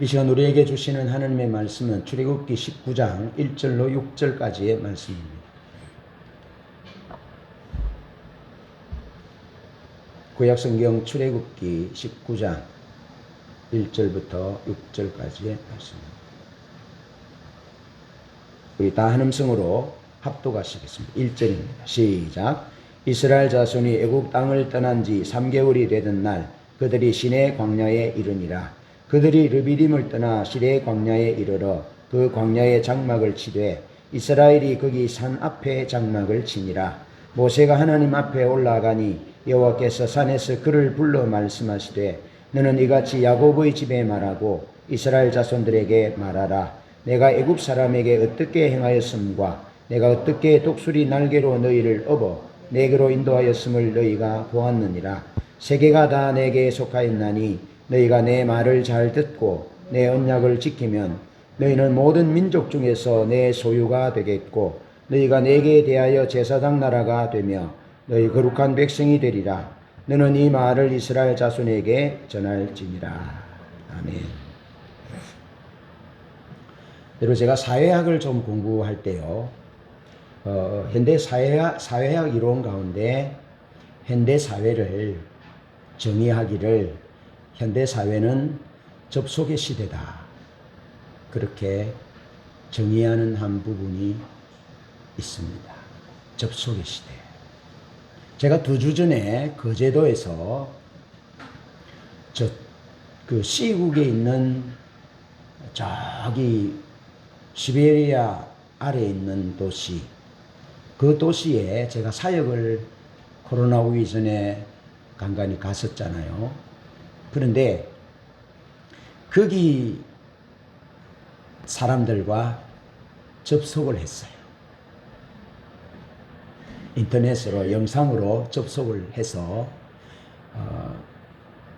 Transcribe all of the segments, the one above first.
이 시간 우리에게 주시는 하나님의 말씀은 출애굽기 19장 1절로 6절까지의 말씀입니다. 구약성경 출애굽기 19장 1절부터 6절까지의 말씀입니다. 우리 다 한 음성으로 합독하시겠습니다. 1절입니다. 시작. 이스라엘 자손이 애국 땅을 떠난 지 3개월이 되던 날 그들이 시내 광야에 이르니라. 그들이 르비딤을 떠나 시내 광야에 이르러 그 광야에 장막을 치되 이스라엘이 거기 산 앞에 장막을 치니라. 모세가 하나님 앞에 올라가니 여호와께서 산에서 그를 불러 말씀하시되 너는 이같이 야곱의 집에 말하고 이스라엘 자손들에게 말하라. 내가 애굽 사람에게 어떻게 행하였음과 내가 어떻게 독수리 날개로 너희를 업어 내게로 인도하였음을 너희가 보았느니라. 세계가 다 내게 속하였나니 너희가 내 말을 잘 듣고 내 언약을 지키면 너희는 모든 민족 중에서 내 소유가 되겠고 너희가 내게 대하여 제사장 나라가 되며 너희 거룩한 백성이 되리라. 너는 이 말을 이스라엘 자손에게 전할지니라. 아멘. 여러분, 제가 사회학을 좀 공부할 때요, 현대 사회학 이론 가운데 현대 사회를 정의하기를 현대 사회는 접속의 시대다, 그렇게 정의하는 한 부분이 있습니다. 접속의 시대. 제가 2주 전에 거제도에서 그 시국에 있는 저기 시베리아 아래에 있는 도시, 그 도시에 제가 사역을 코로나 오기 전에 간간히 갔었잖아요. 그런데 거기 사람들과 접속을 했어요. 인터넷으로 영상으로 접속을 해서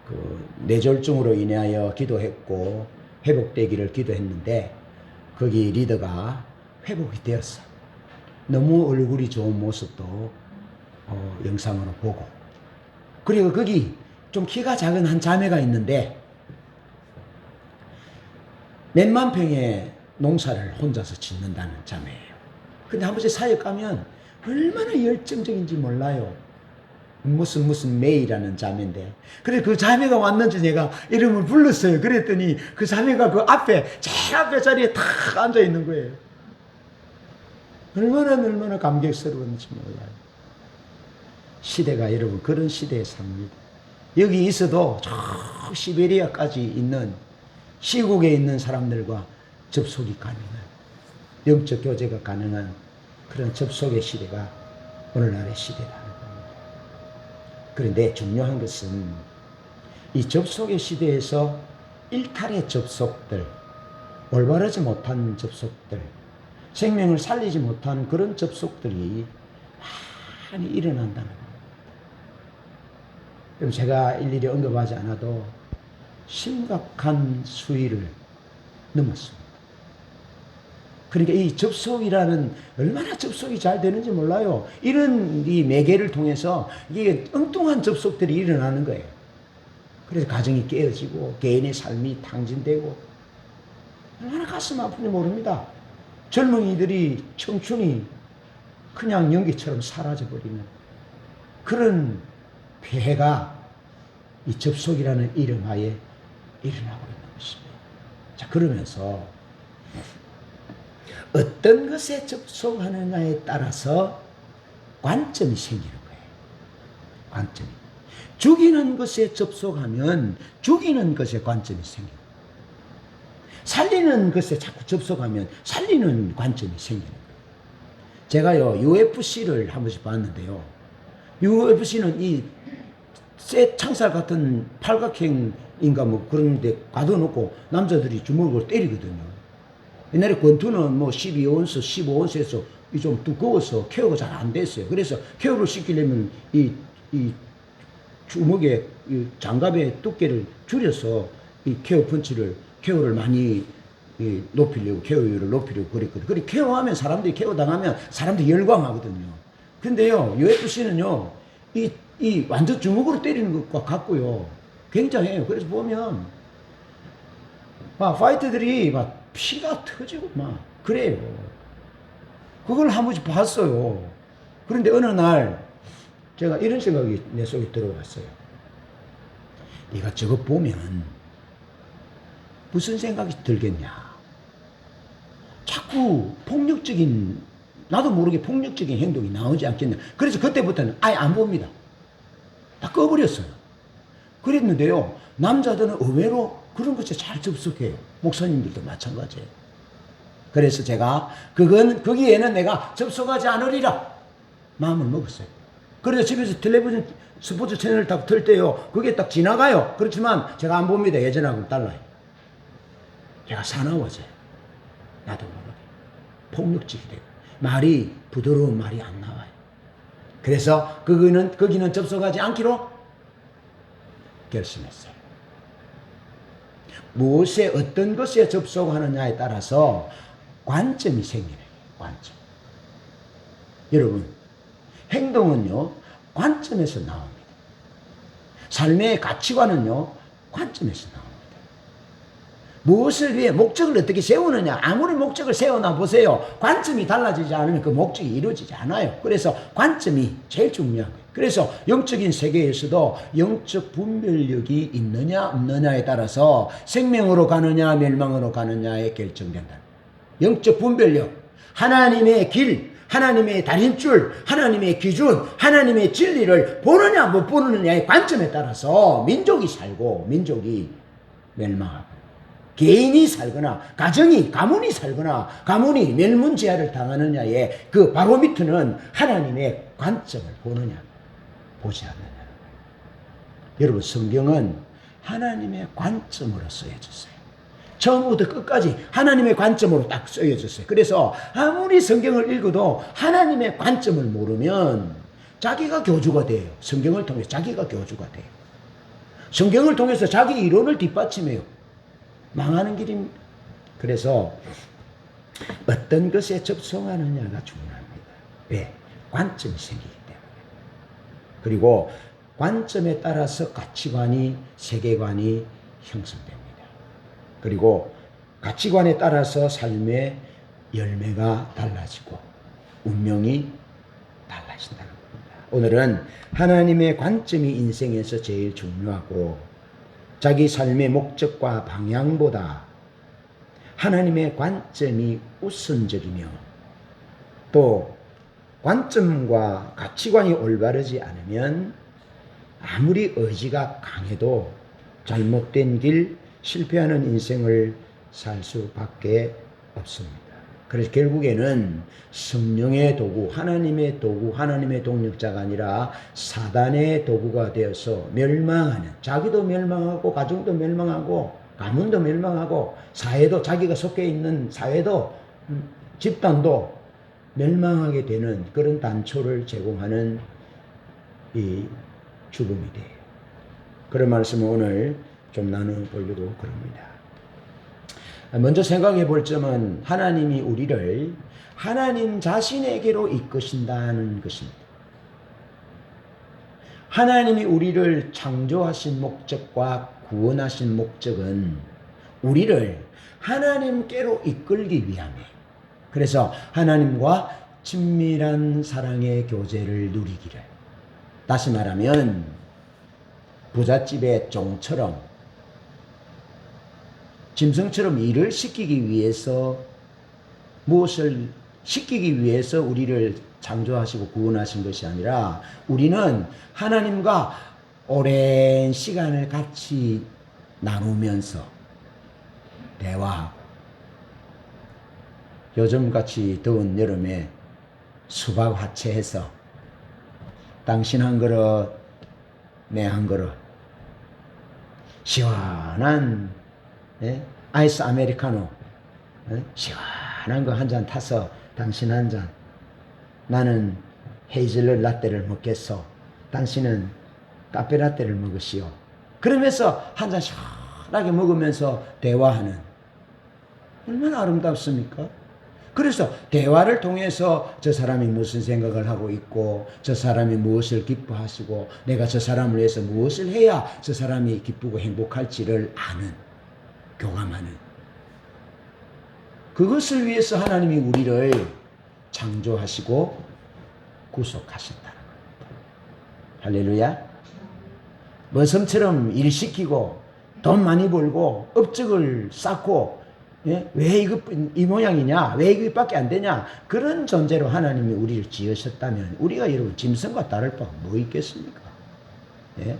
그 뇌졸중으로 인하여 기도했고 회복되기를 기도했는데 거기 리더가 회복이 되었어. 너무 얼굴이 좋은 모습도 영상으로 보고. 그리고 거기 좀 키가 작은 한 자매가 있는데 몇만 평의 농사를 혼자서 짓는다는 자매예요. 근데 한 번씩 사역 가면 얼마나 열정적인지 몰라요. 무슨 메이라는 자매인데, 그래 그 자매가 왔는지 제가 이름을 불렀어요. 그랬더니 그 자매가 그 앞에 제일 앞에 자리에 탁 앉아 있는 거예요. 얼마나 감격스러운지 몰라요. 시대가 여러분 그런 시대에 삽니다. 여기 있어도 저 시베리아까지 있는 시국에 있는 사람들과 접속이 가능한, 영적 교제가 가능한 그런 접속의 시대가 오늘날의 시대라는 겁니다. 그런데 중요한 것은 이 접속의 시대에서 일탈의 접속들, 올바르지 못한 접속들, 생명을 살리지 못한 그런 접속들이 많이 일어난다는 겁니다. 그럼 제가 일일이 언급하지 않아도 심각한 수위를 넘었습니다. 그러니까 이 접속이라는, 얼마나 접속이 잘 되는지 몰라요. 이런 이 매개를 통해서 이게 엉뚱한 접속들이 일어나는 거예요. 그래서 가정이 깨어지고 개인의 삶이 탕진되고 얼마나 가슴 아픈지 모릅니다. 젊은이들이 청춘이 그냥 연기처럼 사라져버리는 그런 폐해가 이 접속이라는 이름 하에 일어나고 있는 것입니다. 자, 그러면서 어떤 것에 접속하느냐에 따라서 관점이 생기는 거예요. 관점이. 죽이는 것에 접속하면 죽이는 것에 관점이 생기고, 살리는 것에 자꾸 접속하면 살리는 관점이 생기는 거예요. 제가요, UFC를 한 번씩 봤는데요. UFC는 이 쇠 창살 같은 팔각형인가 뭐 그런 데 가둬놓고 남자들이 주먹으로 때리거든요. 옛날에 권투는 뭐 12온스, 15온스에서 좀 두꺼워서 케어가 잘 안 됐어요. 그래서 케어를 시키려면 이 주먹의 이 장갑의 두께를 줄여서 이 케어를 많이 높이려고, 케어율을 높이려고 그랬거든요. 그리고 케어하면 사람들이 케어당하면 사람들이 열광하거든요. 근데요, UFC는요, 이 완전 주먹으로 때리는 것과 같고요. 굉장해요. 그래서 보면 막 파이터들이 막 피가 터지고 막 그래요. 그걸 한 번씩 봤어요. 그런데 어느 날 제가 이런 생각이 내 속에 들어왔어요. 네가 저거 보면 무슨 생각이 들겠냐. 자꾸 폭력적인, 나도 모르게 폭력적인 행동이 나오지 않겠냐. 그래서 그때부터는 아예 안 봅니다. 다 꺼버렸어요. 그랬는데요, 남자들은 의외로 그런 것에 잘 접속해요. 목사님들도 마찬가지예요. 그래서 제가 거기에는 내가 접속하지 않으리라 마음을 먹었어요. 그래서 집에서 텔레비전 스포츠 채널을 딱 틀 때요, 그게 딱 지나가요. 그렇지만 제가 안 봅니다. 예전하고는 달라요. 제가 사나워져요. 나도 모르게 폭력적이 되고 말이 부드러운 말이 안 나와요. 그래서 거기는 접속하지 않기로 결심했어요. 무엇에 어떤 것에 접속하느냐에 따라서 관점이 생기는 거예요. 관점. 여러분, 행동은요, 관점에서 나옵니다. 삶의 가치관은요, 관점에서 나옵니다. 무엇을 위해 목적을 어떻게 세우느냐. 아무리 목적을 세워놔 보세요. 관점이 달라지지 않으면 그 목적이 이루어지지 않아요. 그래서 관점이 제일 중요한 거예요. 그래서 영적인 세계에서도 영적 분별력이 있느냐 없느냐에 따라서 생명으로 가느냐 멸망으로 가느냐에 결정된다. 영적 분별력, 하나님의 길, 하나님의 달인줄, 하나님의 기준, 하나님의 진리를 보느냐 못 보느냐의 관점에 따라서 민족이 살고 민족이 멸망하고, 개인이 살거나 가문이 살거나 가문이 멸문제하를 당하느냐의 그 바로미터는 하나님의 관점을 보느냐 보지 않느냐. 여러분, 성경은 하나님의 관점으로 쓰여졌어요. 처음부터 끝까지 하나님의 관점으로 딱 쓰여졌어요. 그래서 아무리 성경을 읽어도 하나님의 관점을 모르면 자기가 교주가 돼요. 성경을 통해서 자기가 교주가 돼요. 성경을 통해서 자기 이론을 뒷받침해요. 망하는 길입니다. 그래서 어떤 것에 접속하느냐가 중요합니다. 왜? 관점이 생기기 때문에. 그리고 관점에 따라서 가치관이, 세계관이 형성됩니다. 그리고 가치관에 따라서 삶의 열매가 달라지고 운명이 달라진다는 겁니다. 오늘은 하나님의 관점이 인생에서 제일 중요하고, 자기 삶의 목적과 방향보다 하나님의 관점이 우선적이며, 또 관점과 가치관이 올바르지 않으면 아무리 의지가 강해도 잘못된 길, 실패하는 인생을 살 수밖에 없습니다. 그래서 결국에는 성령의 도구, 하나님의 도구, 하나님의 동력자가 아니라 사단의 도구가 되어서 멸망하는, 자기도 멸망하고 가정도 멸망하고 가문도 멸망하고 사회도, 자기가 속해 있는 사회도 집단도 멸망하게 되는 그런 단초를 제공하는 이 죽음이 돼요. 그런 말씀을 오늘 좀 나눠보려고 그럽니다. 먼저 생각해 볼 점은 하나님이 우리를 하나님 자신에게로 이끄신다는 것입니다. 하나님이 우리를 창조하신 목적과 구원하신 목적은 우리를 하나님께로 이끌기 위함이에요. 그래서 하나님과 친밀한 사랑의 교제를 누리기를, 다시 말하면 부잣집의 종처럼, 짐승처럼 일을 시키기 위해서, 무엇을 시키기 위해서 우리를 창조하시고 구원하신 것이 아니라, 우리는 하나님과 오랜 시간을 같이 나누면서 대화하고, 요즘같이 더운 여름에 수박 화채해서 당신 한 그릇, 내 한 그릇, 시원한 아이스 아메리카노, 시원한 거 한 잔 타서 당신 한 잔, 나는 헤이즐넛 라떼를 먹겠소, 당신은 카페 라떼를 먹으시오. 그러면서 한 잔 시원하게 먹으면서 대화하는, 얼마나 아름답습니까? 그래서 대화를 통해서 저 사람이 무슨 생각을 하고 있고, 저 사람이 무엇을 기뻐하시고, 내가 저 사람을 위해서 무엇을 해야 저 사람이 기쁘고 행복할지를 아는, 교감하는, 그것을 위해서 하나님이 우리를 창조하시고 구속하셨다는 겁니다. 할렐루야. 머슴처럼 일 시키고 돈 많이 벌고 업적을 쌓고, 예? 왜 이 모양이냐, 왜 이것밖에 안 되냐, 그런 존재로 하나님이 우리를 지으셨다면 우리가 여러분 짐승과 다를 바가 뭐 있겠습니까? 예?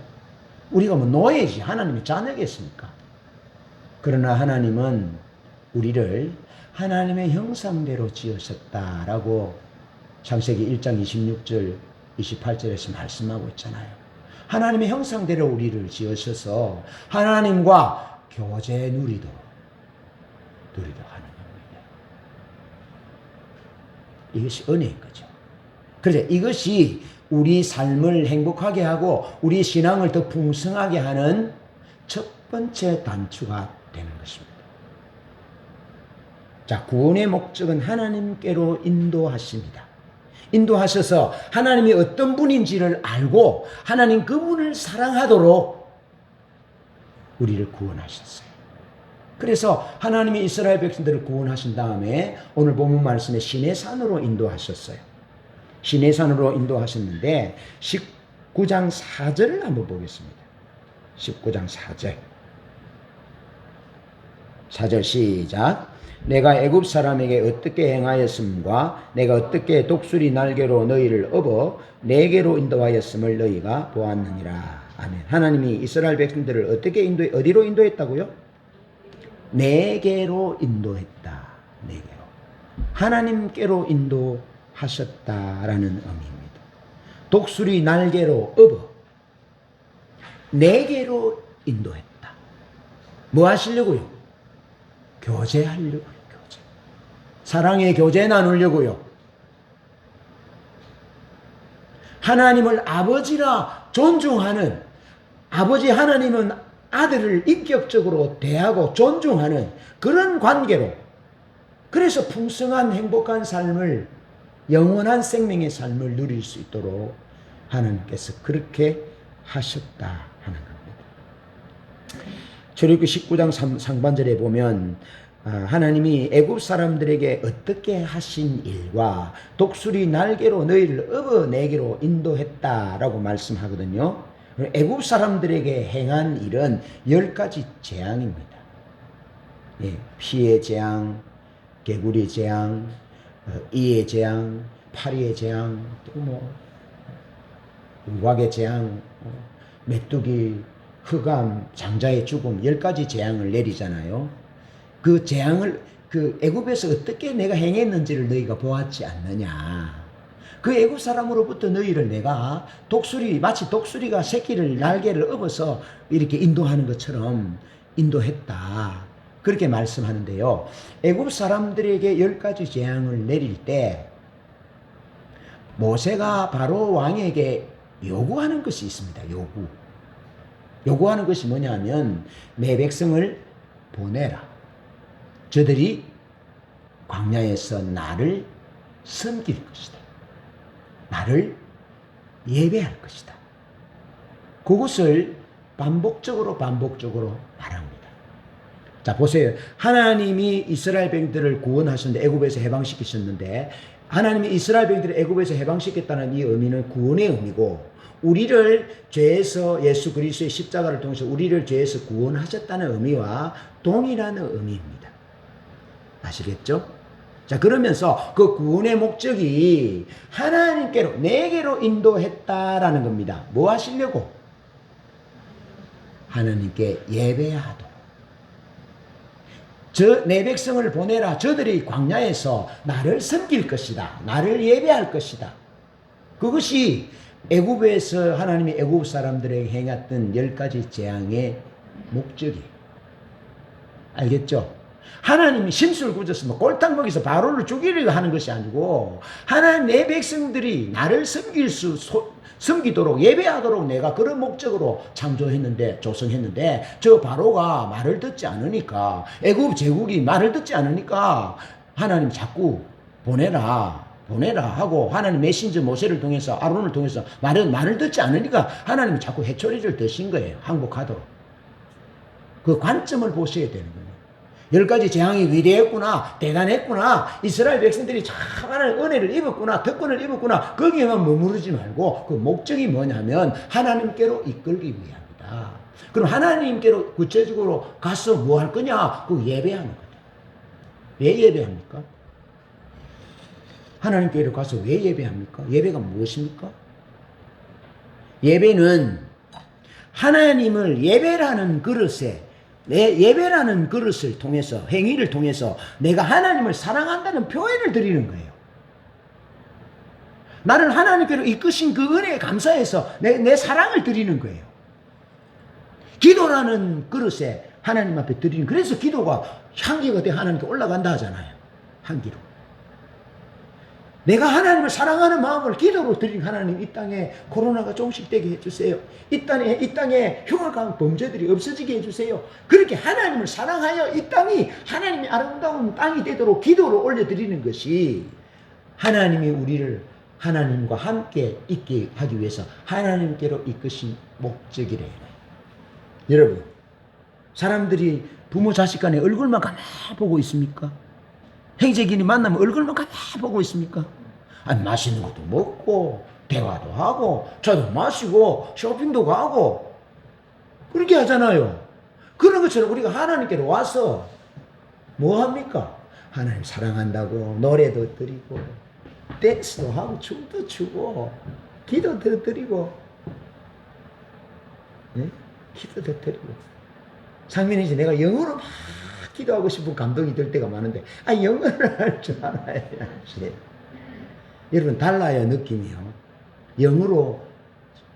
우리가 뭐 노예지 하나님의 자녀겠습니까? 그러나 하나님은 우리를 하나님의 형상대로 지으셨다라고 창세기 1장 26절 28절에서 말씀하고 있잖아요. 하나님의 형상대로 우리를 지으셔서 하나님과 교제 누리도록 하는 겁니다. 이것이 은혜인 거죠. 그래서 이것이 우리 삶을 행복하게 하고 우리 신앙을 더 풍성하게 하는 첫 번째 단추가 되는 것입니다. 자, 구원의 목적은 하나님께로 인도하십니다. 인도하셔서 하나님이 어떤 분인지를 알고 하나님 그분을 사랑하도록 우리를 구원하셨어요. 그래서 하나님이 이스라엘 백성들을 구원하신 다음에 오늘 본문 말씀에 시내산으로 인도하셨어요. 시내산으로 인도하셨는데 19장 4절을 한번 보겠습니다. 19장 4절. 4절 시작. 내가 애굽 사람에게 어떻게 행하였음과 내가 어떻게 독수리 날개로 너희를 업어 내게로 인도하였음을 너희가 보았느니라. 아멘. 하나님이 이스라엘 백성들을 어떻게 어디로 인도했다고요? 내게로 인도했다. 내게로. 하나님께로 인도하셨다라는 의미입니다. 독수리 날개로 업어 내게로 인도했다. 뭐 하시려고요? 교제하려고요. 교제. 사랑의 교제 나누려고요. 하나님을 아버지라 존중하는, 아버지 하나님은 아들을 인격적으로 대하고 존중하는 그런 관계로, 그래서 풍성한 행복한 삶을, 영원한 생명의 삶을 누릴 수 있도록 하나님께서 그렇게 하셨다 하는 겁니다. 출애굽기 19장 상반절에 보면 하나님이 애굽 사람들에게 어떻게 하신 일과 독수리 날개로 너희를 업어 내게로 인도했다라고 말씀하거든요. 애굽 사람들에게 행한 일은 10가지 재앙입니다. 예, 피의 재앙, 개구리 재앙, 이의 재앙, 파리의 재앙, 또 뭐 우박의 재앙, 메뚜기, 흑암, 장자의 죽음, 10가지 재앙을 내리잖아요. 그 재앙을 그 애굽에서 어떻게 내가 행했는지를 너희가 보았지 않느냐. 그 애굽 사람으로부터 너희를 내가 마치 독수리가 새끼를 날개를 업어서 이렇게 인도하는 것처럼 인도했다. 그렇게 말씀하는데요. 애굽 사람들에게 10가지 재앙을 내릴 때 모세가 바로 왕에게 요구하는 것이 있습니다. 요구하는 것이 뭐냐면 내 백성을 보내라. 저들이 광야에서 나를 섬길 것이다. 나를 예배할 것이다. 그것을 반복적으로 말합니다. 자, 보세요. 하나님이 이스라엘 백성들을 구원하셨는데, 애굽에서 해방시키셨는데, 하나님이 이스라엘 백성들을 애굽에서 해방시켰다는 이 의미는 구원의 의미고, 우리를 죄에서 예수 그리스도의 십자가를 통해서 우리를 죄에서 구원하셨다는 의미와 동일한 의미입니다. 아시겠죠? 자, 그러면서 그 구원의 목적이 하나님께로, 내게로 인도했다라는 겁니다. 뭐 하시려고? 하나님께 예배하도록. 내 백성을 보내라. 저들이 광야에서 나를 섬길 것이다. 나를 예배할 것이다. 그것이 애굽에서 하나님이 애굽 사람들에게 행했던 10가지 재앙의 목적이에요. 알겠죠? 하나님이 심술 굳었으면 꼴딱 먹여서 바로를 죽이려고 하는 것이 아니고, 하나님 내 백성들이 나를 섬기도록 예배하도록 내가 그런 목적으로 창조했는데, 조성했는데, 저 바로가 말을 듣지 않으니까, 애굽 제국이 말을 듣지 않으니까 하나님 자꾸 보내라 하고, 하나님 메신저 모세를 통해서, 아론을 통해서 말을 듣지 않으니까 하나님이 자꾸 해초리를 드신 거예요. 항복하도록. 그 관점을 보셔야 되는 거예요. 10가지 재앙이 위대했구나, 대단했구나, 이스라엘 백성들이 참 하나님의 은혜를 입었구나, 특권을 입었구나, 거기에만 머무르지 말고 그 목적이 뭐냐면 하나님께로 이끌기 위함이다. 그럼 하나님께로 구체적으로 가서 뭐 할 거냐? 그 예배하는 거다. 왜 예배합니까? 하나님께로 가서 왜 예배합니까? 예배가 무엇입니까? 예배는 하나님을 예배라는 그릇에, 내 예배라는 그릇을 통해서, 행위를 통해서 내가 하나님을 사랑한다는 표현을 드리는 거예요. 나를 하나님께로 이끄신 그 은혜에 감사해서 내 사랑을 드리는 거예요. 기도라는 그릇에 하나님 앞에 드리는, 그래서 기도가 향기가 돼 하나님께 올라간다 하잖아요. 향기로. 내가 하나님을 사랑하는 마음을 기도로 드린 하나님, 이 땅에 코로나가 조금씩 되게 해주세요. 이 땅에 흉악한 범죄들이 없어지게 해주세요. 그렇게 하나님을 사랑하여 이 땅이 하나님의 아름다운 땅이 되도록 기도로 올려드리는 것이 하나님이 우리를 하나님과 함께 있게 하기 위해서 하나님께로 이끄신 목적이래요. 여러분, 사람들이 부모 자식 간에 얼굴만 가만히 보고 있습니까? 형제끼리 만나면 얼굴만 가만히 보고 있습니까? 아니, 맛있는 것도 먹고 대화도 하고 차도 마시고 쇼핑도 가고 그렇게 하잖아요. 그런 것처럼 우리가 하나님께로 와서 뭐 합니까? 하나님 사랑한다고 노래도 드리고 댄스도 하고 춤도 추고 기도도 드리고, 네? 기도도 드리고. 상민이 내가 영어로 막 기도하고 싶은 감동이 들 때가 많은데, 영어를 할 줄 알아야지. 여러분, 달라요, 느낌이요. 영어로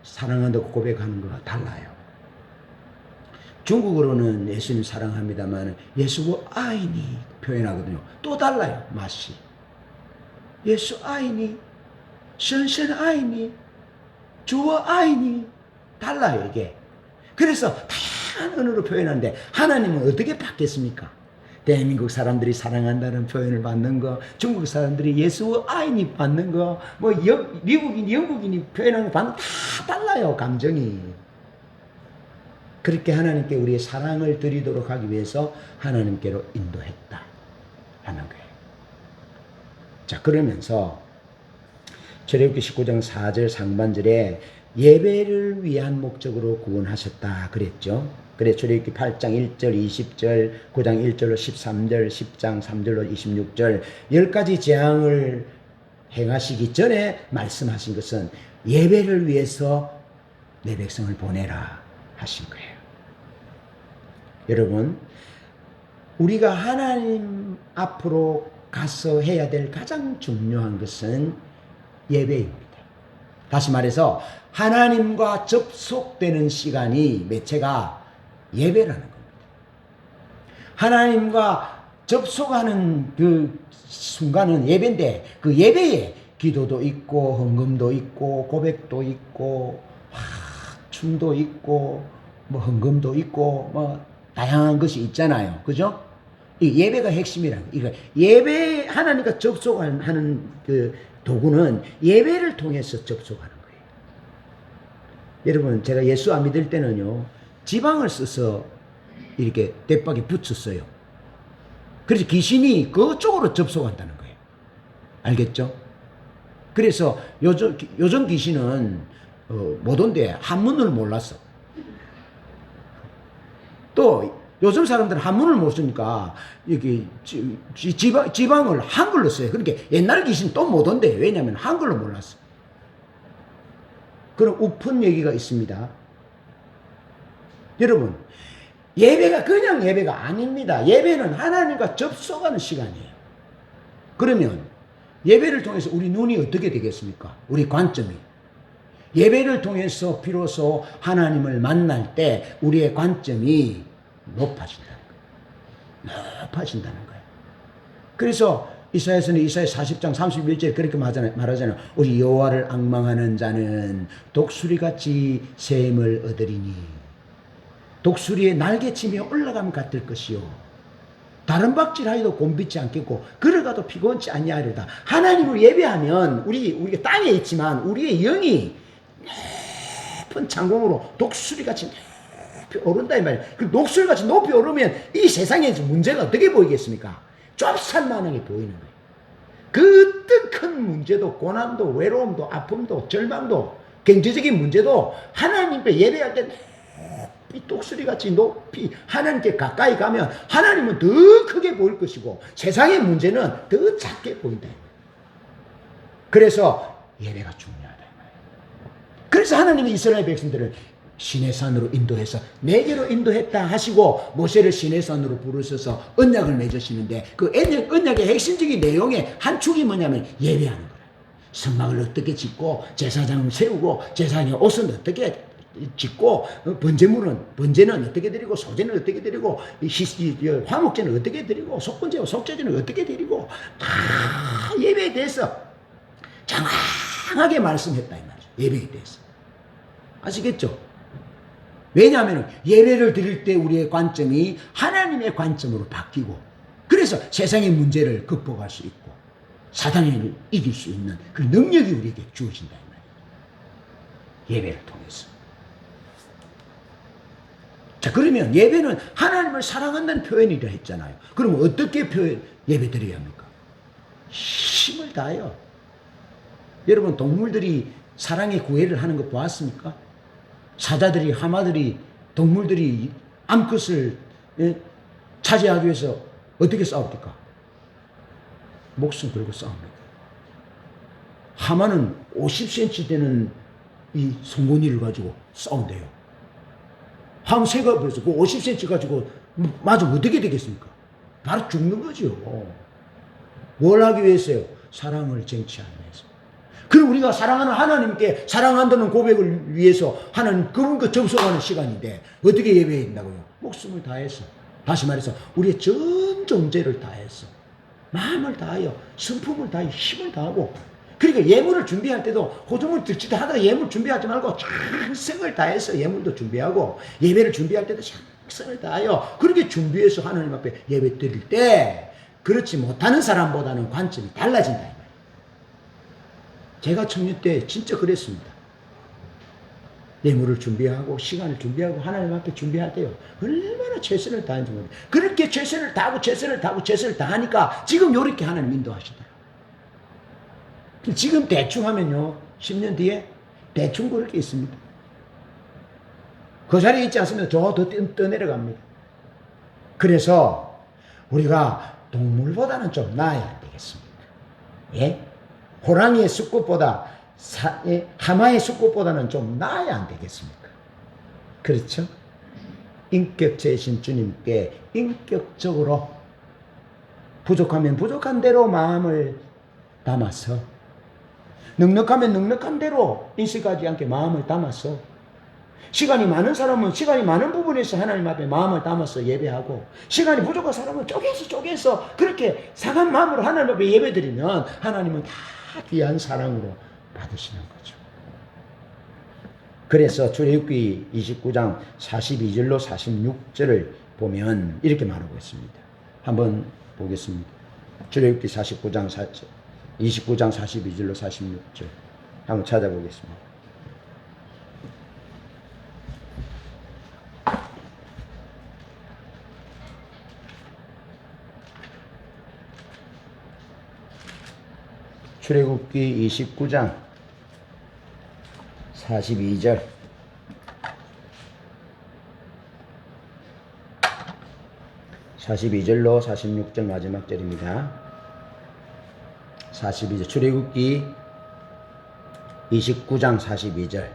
사랑한다고 고백하는 거와 달라요. 중국어로는 예수님 사랑합니다만 예수 아이니 표현하거든요. 또 달라요, 맛이. 예수 아이니, 선생 아이니, 주어 아이니, 달라요, 이게. 그래서 다양한 언어로 표현하는데 하나님은 어떻게 받겠습니까? 대한민국 사람들이 사랑한다는 표현을 받는 거, 중국 사람들이 예수 아이니 받는 거, 뭐 미국인, 영국인이 표현하는 거 받는 거 다 달라요, 감정이. 그렇게 하나님께 우리의 사랑을 드리도록 하기 위해서 하나님께로 인도했다 하는 거예요. 자, 그러면서 출애굽기 19장 4절 상반절에 예배를 위한 목적으로 구원하셨다 그랬죠. 그래 출애굽기 8장 1절 20절 9장 1절로 13절 10장 3절로 26절 10가지 재앙을 행하시기 전에 말씀하신 것은 예배를 위해서 내 백성을 보내라 하신 거예요. 여러분, 우리가 하나님 앞으로 가서 해야 될 가장 중요한 것은 예배입니다. 다시 말해서 하나님과 접속되는 시간이 매체가 예배라는 겁니다. 하나님과 접속하는 그 순간은 예배인데 그 예배에 기도도 있고 헌금도 있고 고백도 있고 춤도 있고 뭐 헌금도 있고 뭐 다양한 것이 있잖아요. 그죠? 이 예배가 핵심이라는 거예요. 예배, 하나님과 접속하는 그 도구는 예배를 통해서 접속하는 거예요. 여러분, 제가 예수 안 믿을 때는요, 지방을 써서 이렇게 대박에 붙였어요. 그래서 귀신이 그쪽으로 접속한다는 거예요. 알겠죠? 그래서 요즘 귀신은 못 온대. 한문을 몰랐어. 또 요즘 사람들은 한문을 못 쓰니까 여기 지방을 한글로 써요. 그러니까 옛날 귀신 또 못 온대. 왜냐하면 한글로 몰랐어. 그런 우픈 얘기가 있습니다. 여러분, 예배가 그냥 예배가 아닙니다. 예배는 하나님과 접속하는 시간이에요. 그러면 예배를 통해서 우리 눈이 어떻게 되겠습니까? 우리 관점이. 예배를 통해서 비로소 하나님을 만날 때 우리의 관점이 높아진다는 거예요. 높아진다는 거예요. 그래서 이사야서는 이사야 40장 31절에 그렇게 말하잖아요. 우리 여호와를 앙망하는 자는 독수리같이 샘을 얻으리니 독수리의 날개치며 올라감 같을 것이요 다른 박질하여도 곤비지 않겠고 걸어가도 피곤치 아니하리로다. 하나님을 예배하면 우리가 땅에 있지만 우리의 영이 높은 창공으로 독수리같이 높이 오른다 이 말이에요. 그 녹슬같이 높이 오르면 이 세상에서 문제가 어떻게 보이겠습니까? 좁쌀만하게 보이는 거예요. 그 큰 문제도 고난도 외로움도 아픔도 절망도 경제적인 문제도 하나님께 예배할 때 높이 독수리같이 높이 하나님께 가까이 가면 하나님은 더 크게 보일 것이고 세상의 문제는 더 작게 보인다. 그래서 예배가 중요하다. 그래서 하나님이 이스라엘 백성들을 시내산으로 인도해서 내게로 인도했다 하시고 모세를 시내산으로 부르셔서 언약을 맺으시는데 그 언약의 핵심적인 내용의 한 축이 뭐냐면 예배하는 거예요. 성막을 어떻게 짓고 제사장을 세우고 제사장의 옷은 어떻게 짓고 번제는 어떻게 드리고 소제는 어떻게 드리고 화목제는 어떻게 드리고 속건제와 속죄제는 어떻게 드리고 다 예배에 대해서 장황하게 말씀했다 이 말이죠. 예배에 대해서 아시겠죠? 왜냐하면 예배를 드릴 때 우리의 관점이 하나님의 관점으로 바뀌고 그래서 세상의 문제를 극복할 수 있고 사단을 이길 수 있는 그 능력이 우리에게 주어진다 이 말이에요. 예배를 통해서. 자, 그러면 예배는 하나님을 사랑한다는 표현이라 했잖아요. 그럼 어떻게 예배 드려야 합니까? 힘을 다해요. 여러분 동물들이 사랑의 구애를 하는 거 보았습니까? 사자들이 하마들이 동물들이 암컷을 차지하기 위해서 어떻게 싸웁니까? 목숨 걸고 싸웁니다. 하마는 50cm 되는 이 송곳니를 가지고 싸운대요. 함새가 벌써 그 50cm 가지고 맞으면 어떻게 되겠습니까? 바로 죽는 거죠. 뭘 하기 위해서요? 사랑을 쟁취하기 위해서. 그럼 우리가 사랑하는 하나님께 사랑한다는 고백을 위해서 하나님 그분과 접속하는 시간인데 어떻게 예배해야 된다고요? 목숨을 다해서 다시 말해서 우리의 전 존재를 다해서 마음을 다하여 성품을 다하여 힘을 다하고 그러니까 예물을 준비할 때도 호중을 들지도 하다가 예물 준비하지 말고 정성을 다해서 예물도 준비하고 예배를 준비할 때도 정성을 다하여 그렇게 준비해서 하나님 앞에 예배 드릴 때 그렇지 못하는 사람보다는 관점이 달라진다. 제가 청년 때 진짜 그랬습니다. 예물을 준비하고 시간을 준비하고 하나님 앞에 준비할 때요. 얼마나 최선을 다하는지 모르겠어요. 그렇게 최선을 다하니까 지금 이렇게 하나님 인도하시더라고요. 지금 대충 하면요. 10년 뒤에 대충 그렇게 있습니다. 그 자리에 있지 않습니다. 저 더 떠내려갑니다. 그래서 우리가 동물보다는 좀 나아야 안 되겠습니까? 예? 호랑이의 수컷보다 하마의 수컷보다는 좀 나아야 안 되겠습니까? 그렇죠? 인격체이신 주님께 인격적으로 부족하면 부족한 대로 마음을 담아서 넉넉하면 넉넉한 대로 인식하지 않게 마음을 담아서 시간이 많은 사람은 시간이 많은 부분에서 하나님 앞에 마음을 담아서 예배하고 시간이 부족한 사람은 쪼개서 그렇게 상한 마음으로 하나님 앞에 예배드리면 하나님은 다 귀한 사랑으로 받으시는 거죠. 그래서 출애굽기 29장 42절로 46절을 보면 이렇게 말하고 있습니다. 한번 보겠습니다. 출애굽기 29장 42절로 46절 한번 찾아보겠습니다. 출애굽기 29장 42절 42절로 46절 마지막 절입니다. 42절 출애굽기 29장 42절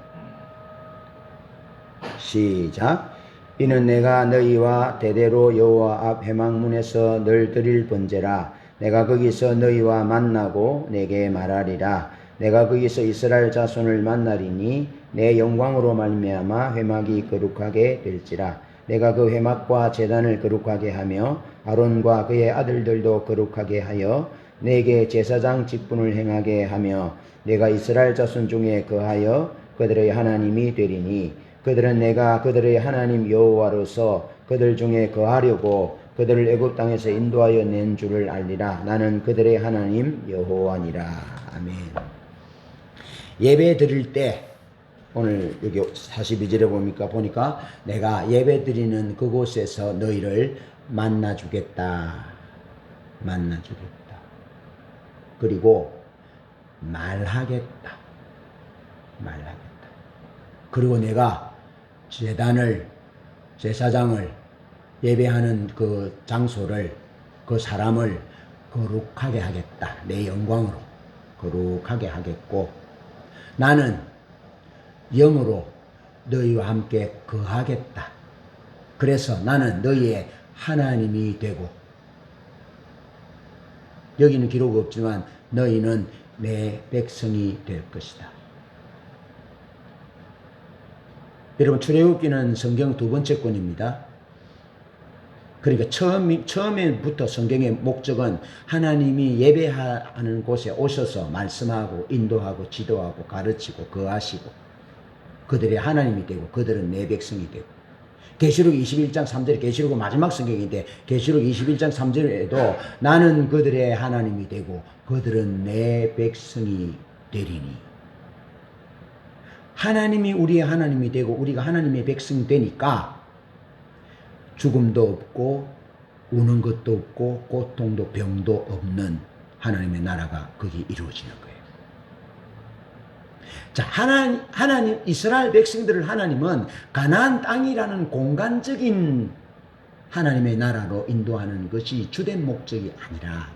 시작. 이는 내가 너희와 대대로 여호와 앞 회막문에서 늘 드릴 번제라. 내가 거기서 너희와 만나고 내게 말하리라. 내가 거기서 이스라엘 자손을 만나리니 내 영광으로 말미암아 회막이 거룩하게 될지라. 내가 그 회막과 제단을 거룩하게 하며 아론과 그의 아들들도 거룩하게 하여 내게 제사장 직분을 행하게 하며 내가 이스라엘 자손 중에 거하여 그들의 하나님이 되리니 그들은 내가 그들의 하나님 여호와로서 그들 중에 거하려고 그들을 애굽 땅에서 인도하여 낸 줄을 알리라. 나는 그들의 하나님 여호와니라. 아멘. 예배 드릴 때 오늘 여기 42절에 보니까 내가 예배드리는 그곳에서 너희를 만나주겠다. 그리고 말하겠다. 그리고 내가 제사장을 예배하는 그 장소를, 그 사람을 거룩하게 하겠다. 내 영광으로 거룩하게 하겠고, 나는 영으로 너희와 함께 거하겠다. 그래서 나는 너희의 하나님이 되고, 여기는 기록 없지만 너희는 내 백성이 될 것이다. 여러분, 출애굽기는 성경 두 번째 권입니다. 그러니까 처음에부터 성경의 목적은 하나님이 예배하는 곳에 오셔서 말씀하고 인도하고 지도하고 가르치고 거하시고 그들의 하나님이 되고 그들은 내 백성이 되고, 계시록 21장 3절에, 계시록은 마지막 성경인데 계시록 21장 3절에도 나는 그들의 하나님이 되고 그들은 내 백성이 되리니, 하나님이 우리의 하나님이 되고 우리가 하나님의 백성이 되니까 죽음도 없고 우는 것도 없고 고통도 병도 없는 하나님의 나라가 거기 이루어지는 거예요. 자, 하나님 이스라엘 백성들을 하나님은 가나안 땅이라는 공간적인 하나님의 나라로 인도하는 것이 주된 목적이 아니라,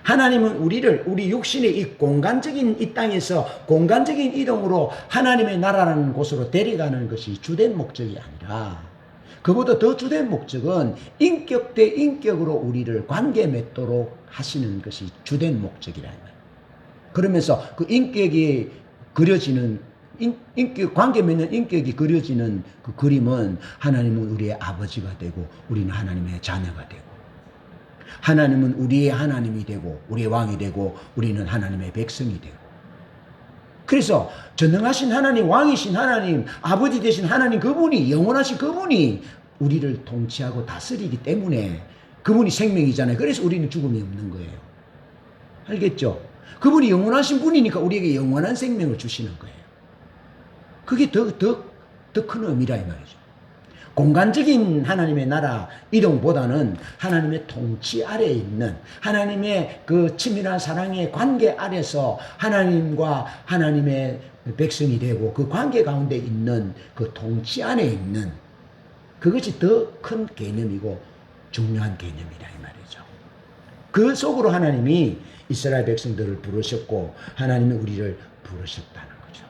하나님은 우리 육신의 이 공간적인 이 땅에서 공간적인 이동으로 하나님의 나라라는 곳으로 데려가는 것이 주된 목적이 아니라, 그보다 더 주된 목적은 인격 대 인격으로 우리를 관계 맺도록 하시는 것이 주된 목적이라. 그러면서 그 인격이 그려지는, 관계 맺는 인격이 그려지는 그 그림은 하나님은 우리의 아버지가 되고 우리는 하나님의 자녀가 되고, 하나님은 우리의 하나님이 되고 우리의 왕이 되고 우리는 하나님의 백성이 되고, 그래서 전능하신 하나님, 왕이신 하나님, 아버지 되신 하나님, 그분이, 영원하신 그분이 우리를 통치하고 다스리기 때문에 그분이 생명이잖아요. 그래서 우리는 죽음이 없는 거예요. 알겠죠? 그분이 영원하신 분이니까 우리에게 영원한 생명을 주시는 거예요. 그게 더 큰 의미라 이 말이죠. 공간적인 하나님의 나라 이동보다는 하나님의 통치 아래에 있는, 하나님의 그 친밀한 사랑의 관계 아래서 하나님과 하나님의 백성이 되고 그 관계 가운데 있는 그 통치 안에 있는 그것이 더 큰 개념이고 중요한 개념이다 이 말이죠. 그 속으로 하나님이 이스라엘 백성들을 부르셨고 하나님이 우리를 부르셨다는 거죠.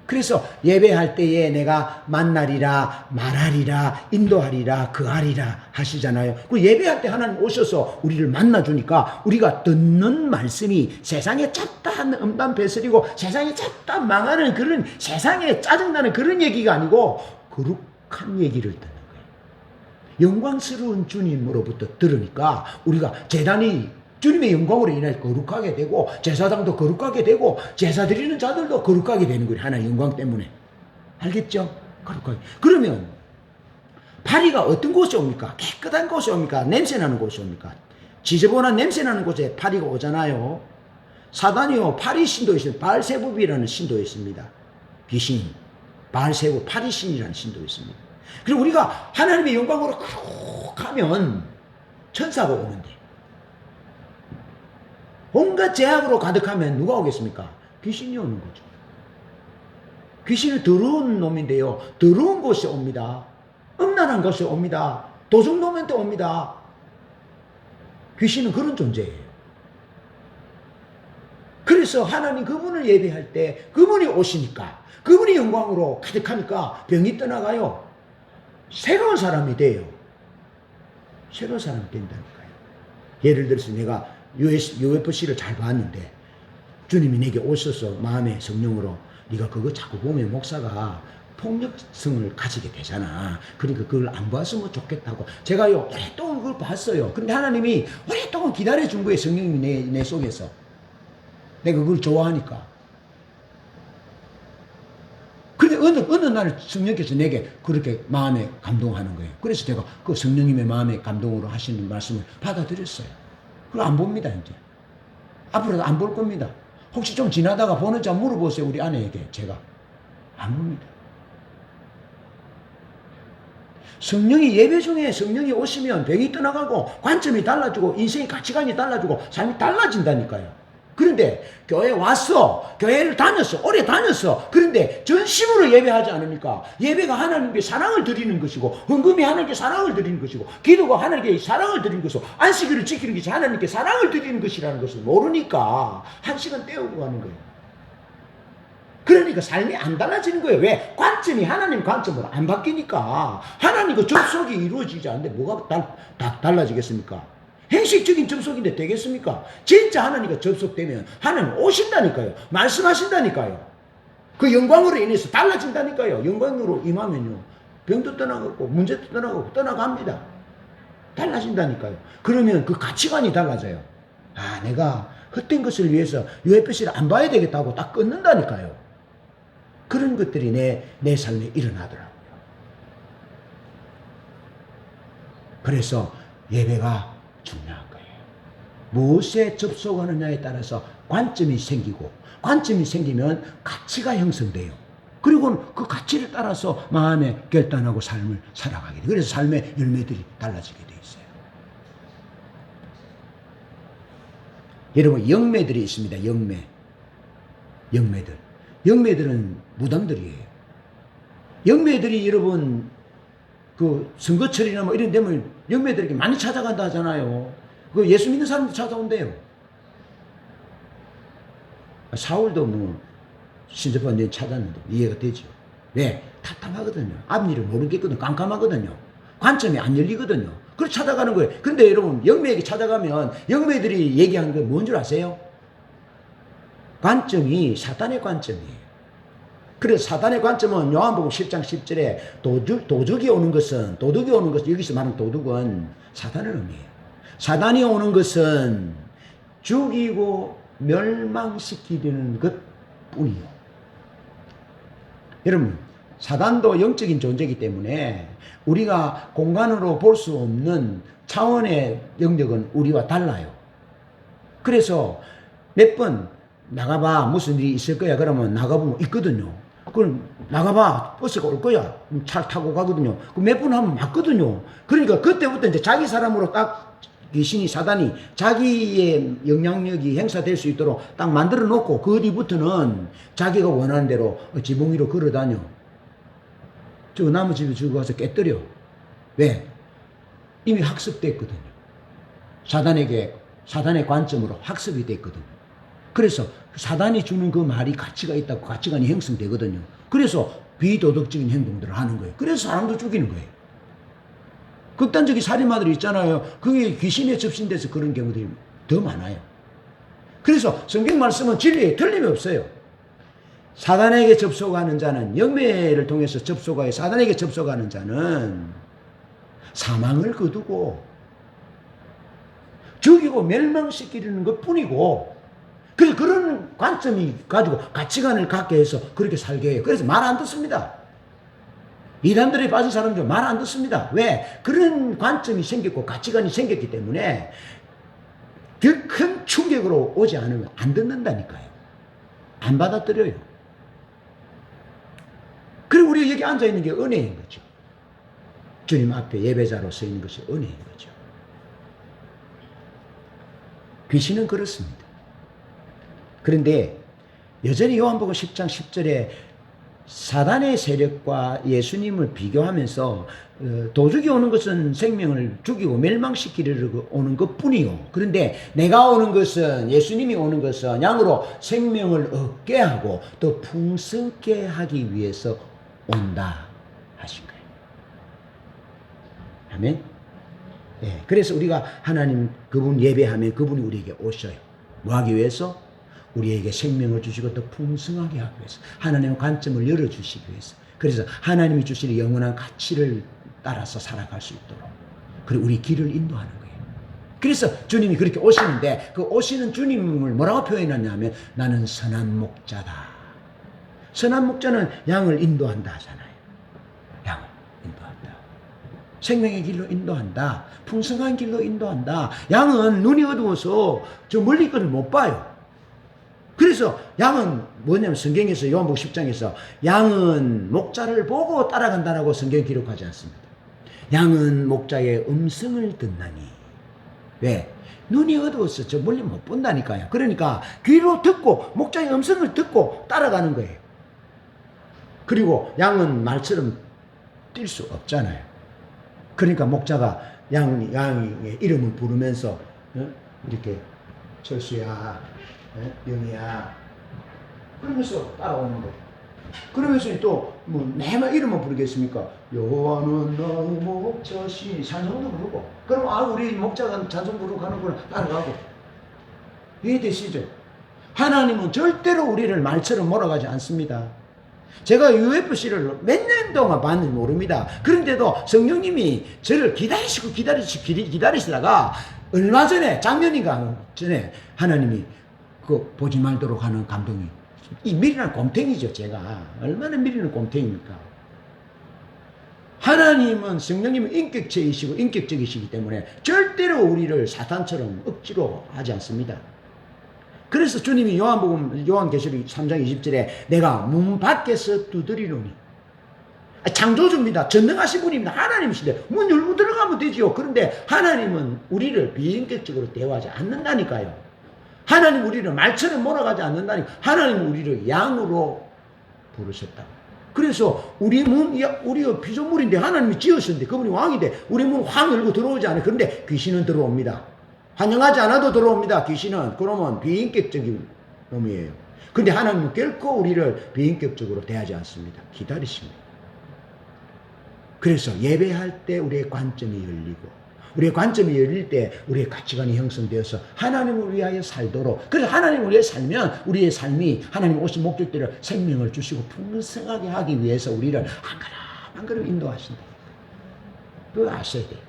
그래서 예배할 때에 내가 만나리라, 말하리라, 인도하리라, 거하리라 하시잖아요. 그 예배할 때 하나님 오셔서 우리를 만나주니까 우리가 듣는 말씀이 세상에 잡다한 음담 배설이고 세상에 잡다 망하는 그런, 세상에 짜증나는 그런 얘기가 아니고 거룩한 얘기를 듣는 거예요. 영광스러운 주님으로부터 들으니까 우리가 제단이 주님의 영광으로 인해 거룩하게 되고 제사장도 거룩하게 되고 제사 드리는 자들도 거룩하게 되는 거예요. 하나의 영광 때문에. 알겠죠? 거룩하게. 그러면 파리가 어떤 곳에 옵니까? 깨끗한 곳에 옵니까? 냄새나는 곳에 옵니까? 지저분한 냄새나는 곳에 파리가 오잖아요. 사단이요, 파리 신도에 있어요. 바알세부비라는 신도에 있습니다. 귀신, 바알세부, 파리신이라는 신도에 있습니다. 그리고 우리가 하나님의 영광으로 거룩하면 천사가 오는데, 온갖 제약으로 가득하면 누가 오겠습니까? 귀신이 오는 거죠. 귀신은 더러운 놈인데요, 더러운 곳에 옵니다. 음란한 곳에 옵니다. 도둑놈한테 옵니다. 귀신은 그런 존재예요. 그래서 하나님 그분을 예배할 때 그분이 오시니까, 그분이 영광으로 가득하니까 병이 떠나가요. 새로운 사람이 돼요. 새로운 사람이 된다니까요. 예를 들어서 내가 UFC를 잘 봤는데 주님이 내게 오셔서 마음의 성령으로 네가 그거 자꾸 보면 목사가 폭력성을 가지게 되잖아. 그러니까 그걸 안 봤으면 좋겠다고 제가요 오랫동안 그걸 봤어요. 근데 하나님이 오랫동안 기다려준 거예요. 성령님이 내 속에서. 내가 그걸 좋아하니까. 근데 어느 날 성령께서 내게 그렇게 마음에 감동하는 거예요. 그래서 제가 그 성령님의 마음에 감동으로 하시는 말씀을 받아들였어요. 그걸 안 봅니다, 이제. 앞으로도 안 볼 겁니다. 혹시 좀 지나다가 보는지 한번 물어보세요, 우리 아내에게, 제가. 안 봅니다. 성령이 예배 중에 성령이 오시면 병이 떠나가고 관점이 달라지고 인생의 가치관이 달라지고 삶이 달라진다니까요. 그런데 교회 왔어. 교회를 다녔어. 오래 다녔어. 그런데 전심으로 예배하지 않으니까 예배가 하나님께 사랑을 드리는 것이고 헌금이 하나님께 사랑을 드리는 것이고 기도가 하나님께 사랑을 드리는 것이고 안식일을 지키는 것이 하나님께 사랑을 드리는 것이라는 것을 모르니까 한 시간 때우고 가는 거예요. 그러니까 삶이 안 달라지는 거예요. 왜? 관점이 하나님 관점으로 안 바뀌니까 하나님과 접속이 이루어지지 않는데 뭐가 달라지겠습니까? 행식적인 접속인데 되겠습니까? 진짜 하나님과 접속되면 하나님 오신다니까요. 말씀하신다니까요. 그 영광으로 인해서 달라진다니까요. 영광으로 임하면요. 병도 떠나가고 문제도 떠나가고 떠나갑니다. 달라진다니까요. 그러면 그 가치관이 달라져요. 아, 내가 헛된 것을 위해서 UFC를 안 봐야 되겠다고 딱 끊는다니까요. 그런 것들이 내 삶에 일어나더라고요. 그래서 예배가 중요한 거예요. 무엇에 접속하느냐에 따라서 관점이 생기고 관점이 생기면 가치가 형성돼요. 그리고 그 가치를 따라서 마음에 결단하고 삶을 살아가게 돼요. 그래서 삶의 열매들이 달라지게 돼 있어요. 여러분 영매들이 있습니다. 영매들. 영매들은 무당들이에요. 영매들이 여러분 그 선거철이나 뭐 이런 데면 영매들에게 많이 찾아간다 하잖아요. 그 예수 믿는 사람도 찾아온대요. 사울도 뭐 신접한 찾았는데 이해가 되죠. 왜? 답답하거든요. 앞일을 모르겠거든요. 깜깜하거든요. 관점이 안 열리거든요. 그래서 찾아가는 거예요. 근데 여러분 영매에게 찾아가면 영매들이 얘기하는 건 뭔 줄 아세요? 관점이 사탄의 관점이에요. 그래서 사탄의 관점은 요한복음 10장 10절에 도둑이 오는 것은 여기서 말하는 도둑은 사탄의 의미예요. 사탄이 오는 것은 죽이고 멸망시키려는 것뿐이요. 여러분 사단도 영적인 존재이기 때문에 우리가 공간으로 볼 수 없는 차원의 영역은 우리와 달라요. 그래서 몇 번 나가봐 무슨 일이 있을 거야 그러면 나가보면 있거든요. 그럼 나가봐 버스가 올 거야 차 타고 가거든요. 몇 번 하면 맞거든요. 그러니까 그때부터 이제 자기 사람으로 딱 귀신이 사단이 자기의 영향력이 행사될 수 있도록 딱 만들어 놓고 그 뒤부터는 자기가 원하는 대로 지붕 위로 걸어 다녀. 저 나무 집에 주고 가서 깨뜨려. 왜? 이미 학습됐거든요. 사단의 관점으로 학습이 됐거든요. 그래서 사단이 주는 그 말이 가치가 있다고 가치관이 형성되거든요. 그래서 비도덕적인 행동들을 하는 거예요. 그래서 사람도 죽이는 거예요. 극단적인 살인마들이 있잖아요. 그게 귀신에 접신돼서 그런 경우들이 더 많아요. 그래서 성경 말씀은 진리에 틀림이 없어요. 사단에게 접속하는 자는 영매를 통해서 접속하여 사단에게 접속하는 자는 사망을 거두고 죽이고 멸망시키려는 것 뿐이고 그래서 그런 관점이 가지고 가치관을 갖게 해서 그렇게 살게 해요. 그래서 말 안 듣습니다. 이단들에 빠진 사람들 말 안 듣습니다. 왜? 그런 관점이 생겼고 가치관이 생겼기 때문에 더 큰 충격으로 오지 않으면 안 듣는다니까요. 안 받아들여요. 그리고 우리가 여기 앉아있는 게 은혜인 거죠. 주님 앞에 예배자로 서 있는 것이 은혜인 거죠. 귀신은 그렇습니다. 그런데 여전히 요한복음 10장 10절에 사단의 세력과 예수님을 비교하면서 도둑이 오는 것은 생명을 죽이고 멸망시키려고 오는 것뿐이요. 그런데 내가 오는 것은 예수님이 오는 것은 양으로 생명을 얻게 하고 또 풍성케 하기 위해서 온다 하신 거예요. 아멘. 네, 그래서 우리가 하나님 그분 예배하면 그분이 우리에게 오셔요. 뭐 하기 위해서? 우리에게 생명을 주시고 더 풍성하게 하기 위해서 하나님의 관점을 열어주시기 위해서 그래서 하나님이 주시는 영원한 가치를 따라서 살아갈 수 있도록 그리고 우리 길을 인도하는 거예요. 그래서 주님이 그렇게 오시는데 그 오시는 주님을 뭐라고 표현하냐면 나는 선한 목자다. 선한 목자는 양을 인도한다 하잖아요. 양을 인도한다. 생명의 길로 인도한다. 풍성한 길로 인도한다. 양은 눈이 어두워서 저 멀리 것을 못 봐요. 그래서 양은 뭐냐면 성경에서 요한복음 10장에서 양은 목자를 보고 따라간다라고 성경에 기록하지 않습니다. 양은 목자의 음성을 듣나니. 왜? 눈이 어두워서 저 멀리 못 본다니까요. 그러니까 귀로 듣고 목자의 음성을 듣고 따라가는 거예요. 그리고 양은 말처럼 뛸 수 없잖아요. 그러니까 목자가 양의 이름을 부르면서 이렇게 철수야, 영희야 그러면서 따라오는 거예요. 그러면서 또 뭐 매만 이름만 부르겠습니까? 여호와는 나의 목자시니 찬송도 부르고, 그럼 우리 목자가 찬송 부르고 가는구나 따라가고. 이해되시죠? 하나님은 절대로 우리를 말처럼 몰아가지 않습니다. 제가 UFC를 몇 년 동안 봤는지 모릅니다. 그런데도 성령님이 저를 기다리시다가 얼마 전에, 작년인가 전에 하나님이 보지 말도록 하는 감동이, 이 미리는 곰탱이죠. 제가 얼마나 미리는 곰탱입니까? 하나님은, 성령님은 인격체이시고 인격적이시기 때문에 절대로 우리를 사탄처럼 억지로 하지 않습니다. 그래서 주님이 요한계시록 3장 20절에 내가 문 밖에서 두드리노니, 창조주입니다. 전능하신 분입니다. 하나님이신데 문 열고 들어가면 되지요. 그런데 하나님은 우리를 비인격적으로 대화하지 않는다니까요. 하나님 우리를 말처럼 몰아가지 않는다니까. 하나님은 우리를 양으로 부르셨다. 그래서 우리가 피조물인데 하나님이 지으셨는데 그분이 왕인데 우리 문 확 열고 들어오지 않아요. 그런데 귀신은 들어옵니다. 환영하지 않아도 들어옵니다. 귀신은. 그러면 비인격적인 놈이에요. 근데 하나님은 결코 우리를 비인격적으로 대하지 않습니다. 기다리십니다. 그래서 예배할 때 우리의 관점이 열리고, 우리의 관점이 열릴 때 우리의 가치관이 형성되어서 하나님을 위하여 살도록, 그래서 하나님을 위해 살면 우리의 삶이 하나님 오신 목적대로 생명을 주시고 풍성하게 하기 위해서 우리를 한 걸음 한 걸음 인도하신다. 그거 아셔야 돼요.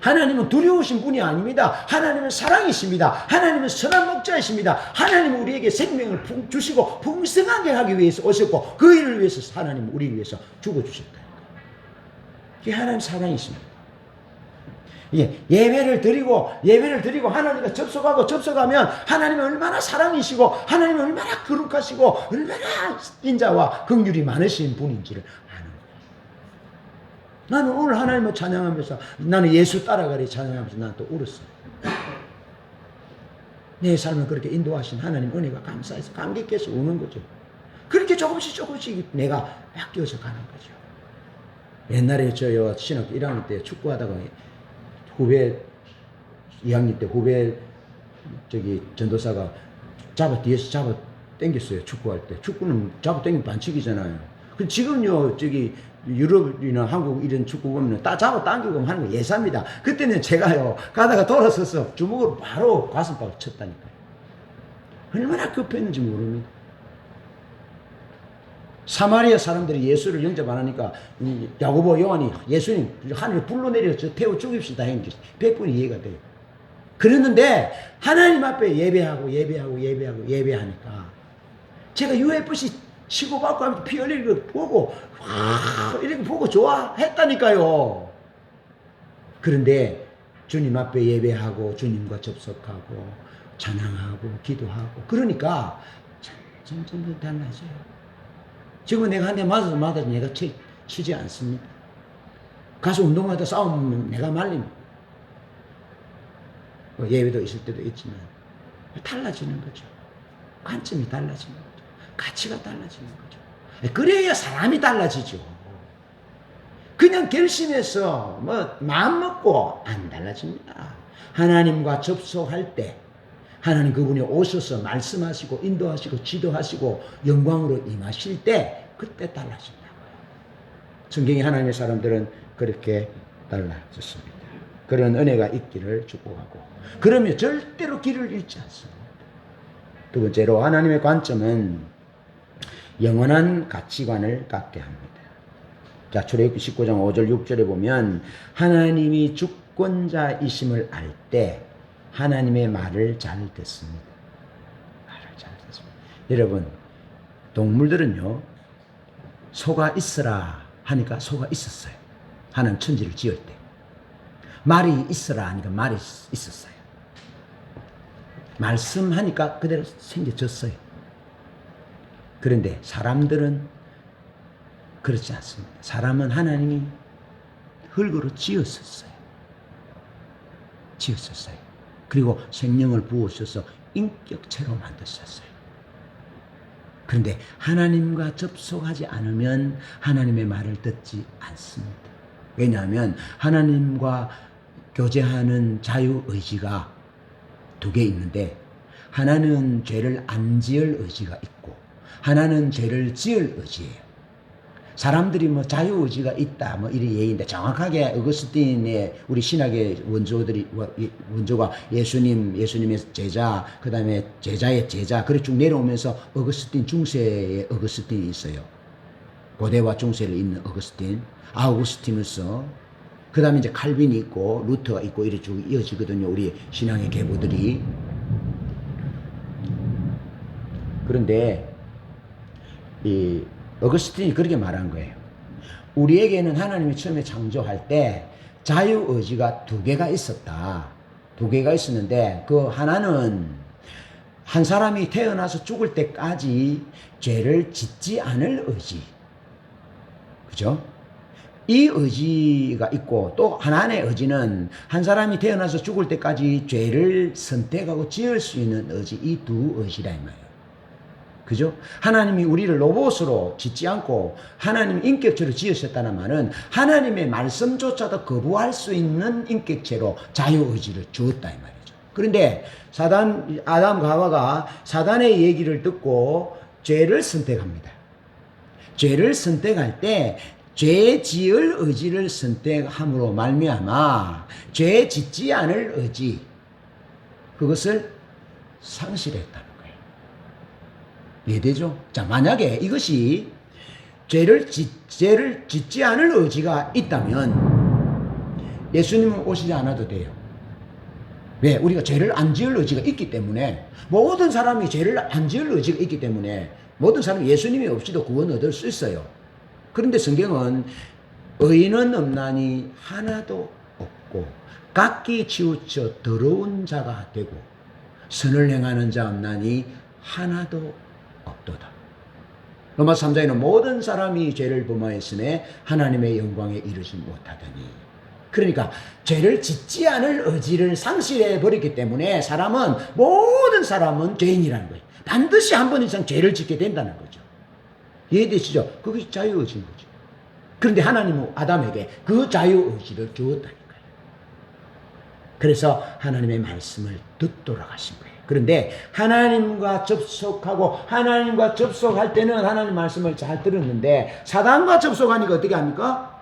하나님은 두려우신 분이 아닙니다. 하나님은 사랑이십니다. 하나님은 선한 목자이십니다. 하나님은 우리에게 생명을 주시고 풍성하게 하기 위해서 오셨고, 그 일을 위해서 하나님은 우리를 위해서 죽어주셨다. 그게 하나님 사랑이십니다. 예배를 드리고 하나님과 접속하면 하나님은 얼마나 사랑이시고 하나님은 얼마나 거룩하시고 얼마나 인자와 긍휼이 많으신 분인지를 아는 거예요. 나는 오늘 하나님을 찬양하면서, 나는 예수 따라가리 찬양하면서 나는 또 울었어요. 내 삶을 그렇게 인도하신 하나님 은혜가 감사해서 감격해서 우는 거죠. 그렇게 조금씩 내가 바뀌어서 가는 거죠. 옛날에 저요 신학교 1학년 때 축구하다가 후배 2학년 때 후배 전도사가 뒤에서 잡아 당겼어요. 축구할 때. 축구는 잡아 당기면 반칙이잖아요. 그 지금요 유럽이나 한국 이런 축구 보면 잡아 당기고 하는 거 예사입니다. 그때는 제가요 가다가 돌아서서 주먹으로 바로 가슴팍을 쳤다니까요. 얼마나 급했는지 모릅니다. 사마리아 사람들이 예수를 영접 안 하니까 야고보 요한이 예수님 하늘에 불로 내려서 태워 죽입시다 했는지 100분이 이해가 돼요. 그랬는데 하나님 앞에 예배하니까 제가 UFC 치고받고 하면서 피 흘리는 걸 보고 이렇게 보고 좋아했다니까요. 그런데 주님 앞에 예배하고 주님과 접속하고 찬양하고 기도하고 그러니까 점점 달라져요. 지금은 내가 한 대 맞아서 내가 치지 않습니다. 가서 운동하다 싸우면 내가 말립니다. 예외도 있을 때도 있지만 달라지는 거죠. 관점이 달라지는 거죠. 가치가 달라지는 거죠. 그래야 사람이 달라지죠. 그냥 결심해서 마음 먹고 안 달라집니다. 하나님과 접속할 때 하나님 그분이 오셔서 말씀하시고 인도하시고 지도하시고 영광으로 임하실 때 그때 달라진다고요. 성경의 하나님의 사람들은 그렇게 달라졌습니다. 그런 은혜가 있기를 축복하고, 그러면 절대로 길을 잃지 않습니다. 두 번째로 하나님의 관점은 영원한 가치관을 갖게 합니다. 자, 출애굽기 19장 5절 6절에 보면 하나님이 주권자이심을 알 때 하나님의 말을 잘 듣습니다. 말을 잘 듣습니다. 여러분, 동물들은요, 소가 있으라 하니까 소가 있었어요. 하나님 천지를 지을 때. 말이 있으라 하니까 말이 있었어요. 말씀하니까 그대로 생겨졌어요. 그런데 사람들은 그렇지 않습니다. 사람은 하나님이 흙으로 지었었어요. 그리고 생명을 부으셔서 인격체로 만드셨어요. 그런데 하나님과 접속하지 않으면 하나님의 말을 듣지 않습니다. 왜냐하면 하나님과 교제하는 자유의지가 두 개 있는데, 하나는 죄를 안 지을 의지가 있고 하나는 죄를 지을 의지예요. 사람들이 뭐 자유의지가 있다 뭐 이런 얘기인데, 정확하게 어거스틴의 우리 신학의 원조가 예수님의 제자, 그 다음에 제자의 제자, 그렇게 쭉 내려오면서 어거스틴 중세의 어거스틴이 있어요. 고대와 중세를 잇는 어거스틴, 아우구스티누스, 그 다음에 이제 칼빈이 있고 루터가 있고 이렇게 쭉 이어지거든요. 우리 신앙의 계보들이. 그런데 이 어거스틴이 그렇게 말한 거예요. 우리에게는 하나님이 처음에 창조할 때 자유의지가 두 개가 있었다. 두 개가 있었는데, 그 하나는 한 사람이 태어나서 죽을 때까지 죄를 짓지 않을 의지. 그죠? 이 의지가 있고, 또 하나의 의지는 한 사람이 태어나서 죽을 때까지 죄를 선택하고 지을 수 있는 의지. 이 두 의지라 이 말이에요. 그죠? 하나님이 우리를 로봇으로 짓지 않고 하나님 인격체로 지으셨다는 말은 하나님의 말씀조차도 거부할 수 있는 인격체로 자유의지를 주었다 이 말이죠. 그런데 아담과 하와가 사단의 얘기를 듣고 죄를 선택합니다. 죄를 선택할 때 죄 지을 의지를 선택함으로 말미암아 죄 짓지 않을 의지, 그것을 상실했다는 거예요. 이해되죠? 자, 만약에 이것이 죄를 짓지 않을 의지가 있다면 예수님은 오시지 않아도 돼요. 왜? 우리가 죄를 안 지을 의지가 있기 때문에, 모든 사람이 죄를 안 지을 의지가 있기 때문에 모든 사람이 예수님이 없이도 구원 얻을 수 있어요. 그런데 성경은 의인은 없나니 하나도 없고 각기 치우쳐 더러운 자가 되고 선을 행하는 자 없나니 하나도 없도다. 로마서 3장에는 모든 사람이 죄를 범하였으니 하나님의 영광에 이르지 못하더니, 그러니까 죄를 짓지 않을 의지를 상실해 버렸기 때문에 모든 사람은 죄인이라는 거예요. 반드시 한 번 이상 죄를 짓게 된다는 거죠. 이해되시죠? 그게 자유의지인 거죠. 그런데 하나님은 아담에게 그 자유의지를 주었다니까요. 그래서 하나님의 말씀을 듣도록 하신 거예요. 그런데 하나님과 접속할 때는 하나님 말씀을 잘 들었는데, 사단과 접속하니까 어떻게 합니까?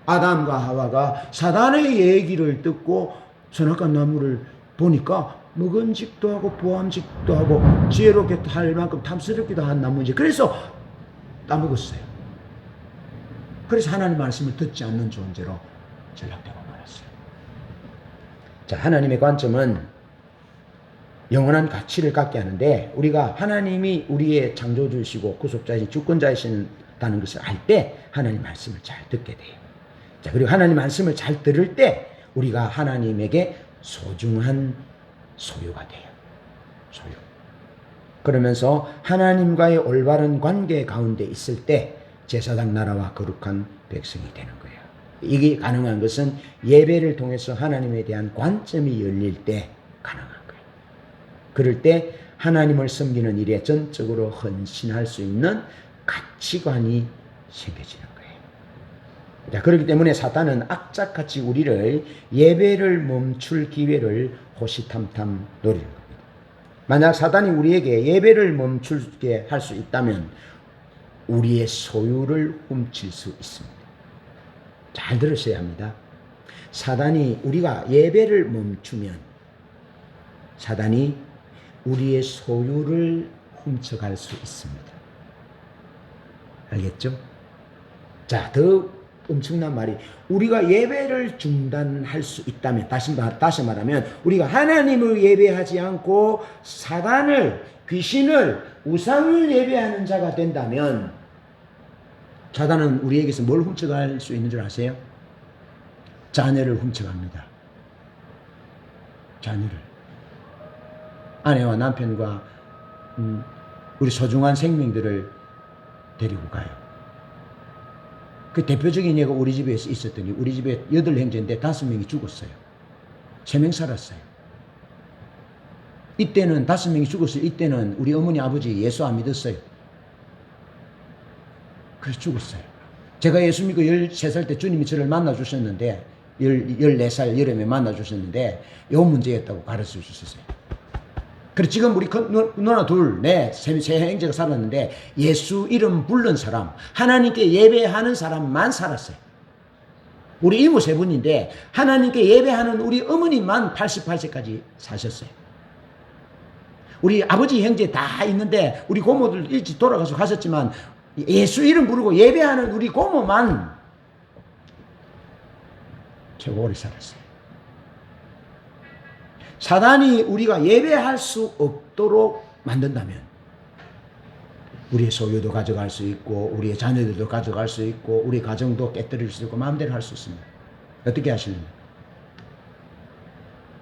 아담과 하와가 사단의 얘기를 듣고 선악과 나무를 보니까 먹음직도 하고 보암직도 하고 지혜롭게 할 만큼 탐스럽기도 한 나무인지, 그래서 따먹었어요. 그래서 하나님 말씀을 듣지 않는 존재로 전락되고 말았어요. 자, 하나님의 관점은 영원한 가치를 갖게 하는데, 우리가 하나님이 우리의 창조주시고 구속자이신 주권자이신다는 것을 알 때 하나님 말씀을 잘 듣게 돼요. 자, 그리고 하나님 말씀을 잘 들을 때 우리가 하나님에게 소중한 소유가 돼요. 소유. 그러면서 하나님과의 올바른 관계 가운데 있을 때 제사장 나라와 거룩한 백성이 되는 거예요. 이게 가능한 것은 예배를 통해서 하나님에 대한 관점이 열릴 때 가능한 거예요. 그럴 때 하나님을 섬기는 일에 전적으로 헌신할 수 있는 가치관이 생겨지는 거예요. 자, 그렇기 때문에 사탄은 악착같이 우리를 예배를 멈출 기회를 호시탐탐 노리는 겁니다. 만약 사단이 우리에게 예배를 멈추게 할 수 있다면 우리의 소유를 훔칠 수 있습니다. 잘 들으셔야 합니다. 사단이 우리가 예배를 멈추면 사단이 우리의 소유를 훔쳐갈 수 있습니다. 알겠죠? 자, 더 엄청난 말이, 우리가 예배를 중단할 수 있다면, 다시 말하면 우리가 하나님을 예배하지 않고 사단을, 귀신을, 우상을 예배하는 자가 된다면 사단은 우리에게서 뭘 훔쳐갈 수 있는 줄 아세요? 자녀를 훔쳐갑니다. 자녀를. 아내와 남편과 우리 소중한 생명들을 데리고 가요. 그 대표적인 예가 우리 집에서 있었더니 우리 집에 8형제인데 5명이 죽었어요. 3명 살았어요. 이때는 5명이 죽었어요. 이때는 우리 어머니 아버지 예수 안 믿었어요. 그래서 죽었어요. 제가 예수 믿고 13살 때 주님이 저를 만나주셨는데 14살 여름에 만나주셨는데 이 문제였다고 가르쳐 주셨어요. 그래서 지금 우리 누나 둘, 세 형제가 살았는데 예수 이름 부른 사람, 하나님께 예배하는 사람만 살았어요. 우리 이모 3분인데 하나님께 예배하는 우리 어머니만 88세까지 사셨어요. 우리 아버지 형제 다 있는데 우리 고모들 일찍 돌아가서 가셨지만 예수 이름 부르고 예배하는 우리 고모만 최고 오래 살았어요. 사단이 우리가 예배할 수 없도록 만든다면 우리의 소유도 가져갈 수 있고 우리의 자녀들도 가져갈 수 있고 우리 가정도 깨뜨릴 수 있고 마음대로 할 수 있습니다. 어떻게 하시는가?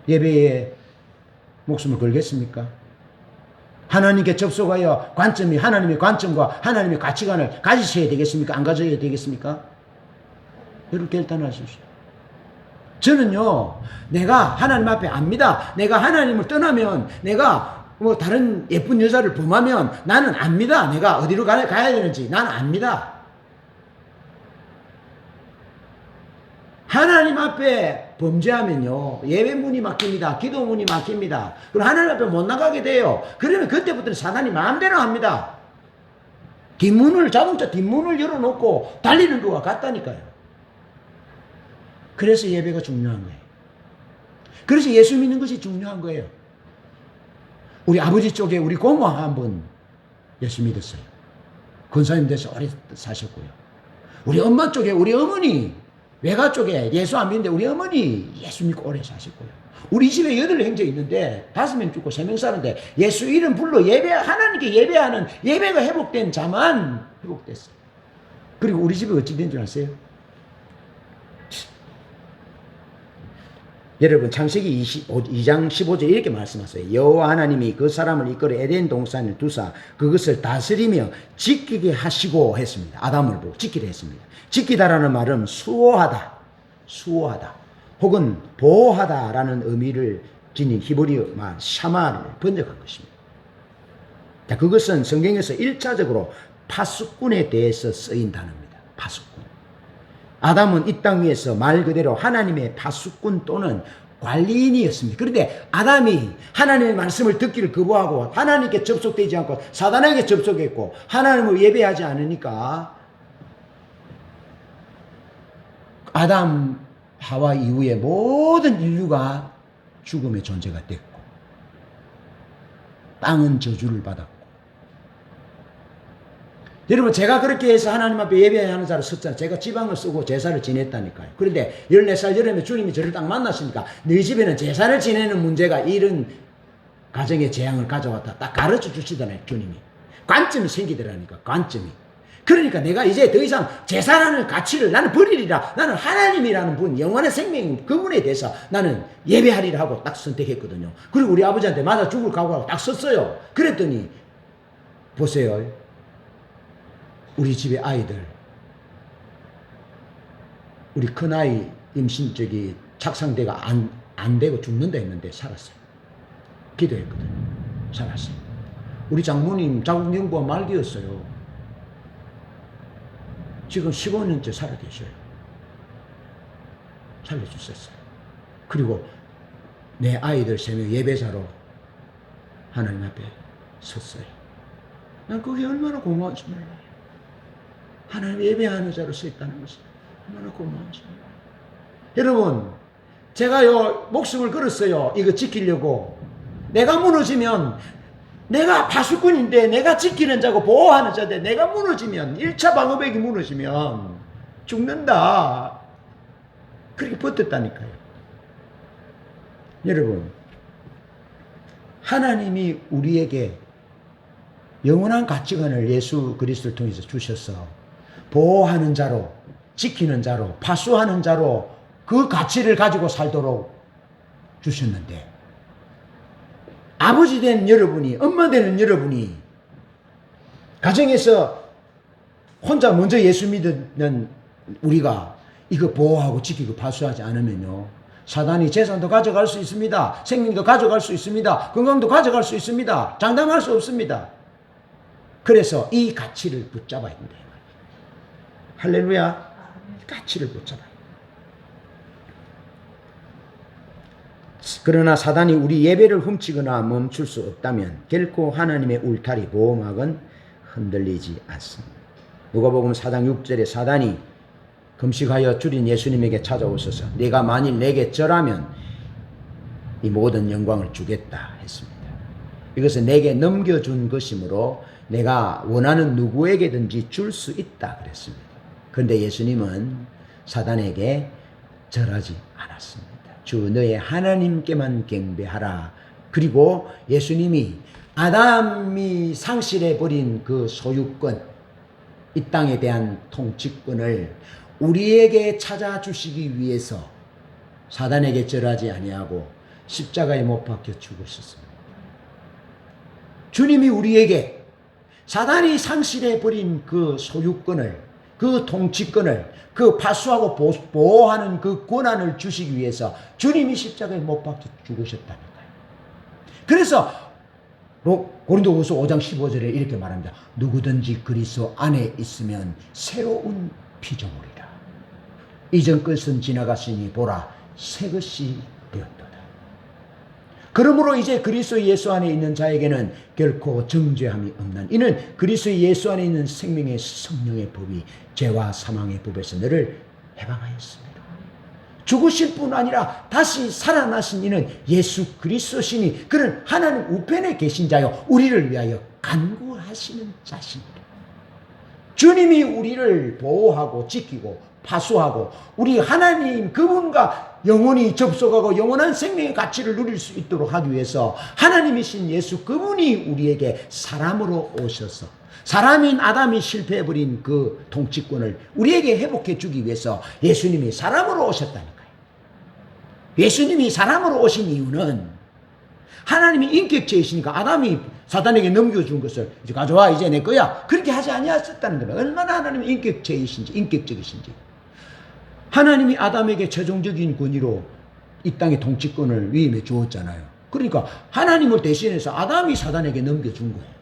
예배에 목숨을 걸겠습니까? 하나님께 접속하여 관점이 하나님의 관점과 하나님의 가치관을 가지셔야 되겠습니까? 안 가져야 되겠습니까? 여러분 결단하십시오. 저는요, 내가 하나님 앞에 압니다. 내가 하나님을 떠나면, 내가 뭐 다른 예쁜 여자를 범하면 나는 압니다. 내가 어디로 가야 되는지 나는 압니다. 하나님 앞에 범죄하면요, 예배문이 막힙니다. 기도문이 막힙니다. 그리고 하나님 앞에 못 나가게 돼요. 그러면 그때부터는 사단이 마음대로 합니다. 자동차 뒷문을 열어놓고 달리는 것과 같다니까요. 그래서 예배가 중요한 거예요. 그래서 예수 믿는 것이 중요한 거예요. 우리 아버지 쪽에 우리 고모 한 분 예수 믿었어요. 권사님 돼서 오래 사셨고요. 우리 엄마 쪽에 우리 어머니, 외가 쪽에 예수 안 믿는데 우리 어머니 예수 믿고 오래 사셨고요. 우리 집에 8형제 있는데 5명 죽고 3명 사는데 예수 이름 불러 하나님께 예배하는 예배가 회복된 자만 회복됐어요. 그리고 우리 집에 어찌 된 줄 아세요? 여러분 창세기 2장 15절 이렇게 말씀하세요. 여호와 하나님이 그 사람을 이끌어 에덴 동산을 두사 그것을 다스리며 지키게 하시고 했습니다. 아담을 보고 지키려 했습니다. 지키다라는 말은 수호하다 혹은 보호하다라는 의미를 지닌 히브리어 말 샤마를 번역한 것입니다. 자, 그것은 성경에서 1차적으로 파수꾼에 대해서 쓰인 단어입니다. 파수꾼. 아담은 이 땅 위에서 말 그대로 하나님의 파수꾼 또는 관리인이었습니다. 그런데 아담이 하나님의 말씀을 듣기를 거부하고 하나님께 접속되지 않고 사단에게 접속했고 하나님을 예배하지 않으니까 아담, 하와 이후에 모든 인류가 죽음의 존재가 됐고 땅은 저주를 받았고 여러분 제가 그렇게 해서 하나님 앞에 예배하는 자를 섰잖아요. 제가 지방을 쓰고 제사를 지냈다니까요. 그런데 14살 여름에 주님이 저를 딱 만나시니까 너희 집에는 제사를 지내는 문제가 이런 가정의 재앙을 가져왔다. 딱 가르쳐 주시잖아요. 주님이. 관점이 생기더라니까. 관점이. 그러니까 내가 이제 더 이상 제사라는 가치를 나는 버리리라. 나는 하나님이라는 분, 영원의 생명 그분에 대해서 나는 예배하리라 하고 딱 선택했거든요. 그리고 우리 아버지한테 맞아 죽을 각오하고 딱 섰어요. 그랬더니 보세요. 우리 집의 아이들, 우리 큰아이 임신 착상대가 안 되고 죽는다 했는데 살았어요. 기도했거든요. 살았어요. 우리 장모님 자궁경부가 말기였어요. 지금 15년째 살아계셔요. 살려주셨어요. 그리고 내 아이들 3명 예배자로 하나님 앞에 섰어요. 난 그게 얼마나 고마운지 몰라요. 하나님 예배하는 자로 서 있다는 것은 얼마나 고마운지 몰라요. 여러분, 제가요 목숨을 걸었어요. 이거 지키려고. 내가 무너지면 내가 파수꾼인데 내가 지키는 자고 보호하는 자인데 내가 무너지면 1차 방어벽이 무너지면 죽는다. 그렇게 버텼다니까요. 여러분, 하나님이 우리에게 영원한 가치관을 예수 그리스도를 통해서 주셔서 보호하는 자로, 지키는 자로, 파수하는 자로 그 가치를 가지고 살도록 주셨는데 아버지 된 여러분이, 엄마 되는 여러분이 가정에서 혼자 먼저 예수 믿는 우리가 이거 보호하고 지키고 파수하지 않으면요, 사단이 재산도 가져갈 수 있습니다. 생명도 가져갈 수 있습니다. 건강도 가져갈 수 있습니다. 장담할 수 없습니다. 그래서 이 가치를 붙잡아야 된다. 할렐루야. 가치를 붙잡아야 된다. 그러나 사단이 우리 예배를 훔치거나 멈출 수 없다면 결코 하나님의 울타리 보호막은 흔들리지 않습니다. 누가복음 4장 6절에 사단이 금식하여 줄인 예수님에게 찾아오셔서 네가 만일 내게 절하면 이 모든 영광을 주겠다 했습니다. 이것은 내게 넘겨준 것이므로 내가 원하는 누구에게든지 줄 수 있다 그랬습니다. 그런데 예수님은 사단에게 절하지 않았습니다. 주 너의 하나님께만 경배하라. 그리고 예수님이 아담이 상실해버린 그 소유권, 이 땅에 대한 통치권을 우리에게 찾아주시기 위해서 사단에게 절하지 아니하고 십자가에 못 박혀 죽으셨습니다. 주님이 우리에게 사단이 상실해버린 그 소유권을, 그 통치권을, 그 파수하고 보호하는 그 권한을 주시기 위해서 주님이 십자가에 못 박혀 죽으셨다니까요. 그래서 고린도후서 5장 15절에 이렇게 말합니다. 누구든지 그리스도 안에 있으면 새로운 피조물이라. 이전 것은 지나갔으니 보라 새 것이 되었도다. 그러므로 이제 그리스도 예수 안에 있는 자에게는 결코 정죄함이 없는, 이는 그리스도 예수 안에 있는 생명의 성령의 법이 죄와 사망의 법에서 너를 해방하였습니다. 죽으실 뿐 아니라 다시 살아나신 이는 예수 그리스도시니 그는 하나님 우편에 계신 자요 우리를 위하여 간구하시는 자십니다. 주님이 우리를 보호하고 지키고 파수하고 우리 하나님 그분과 영원히 접속하고 영원한 생명의 가치를 누릴 수 있도록 하기 위해서 하나님이신 예수 그분이 우리에게 사람으로 오셔서 사람인 아담이 실패해버린 그 통치권을 우리에게 회복해 주기 위해서 예수님이 사람으로 오셨다니까요. 예수님이 사람으로 오신 이유는 하나님이 인격체이시니까 아담이 사단에게 넘겨준 것을 이제 가져와 이제 내 거야 그렇게 하지 아니하셨다는 겁니다. 얼마나 하나님이 인격체이신지, 인격적이신지. 하나님이 아담에게 최종적인 권위로 이 땅의 통치권을 위임해 주었잖아요. 그러니까 하나님을 대신해서 아담이 사단에게 넘겨준 거예요.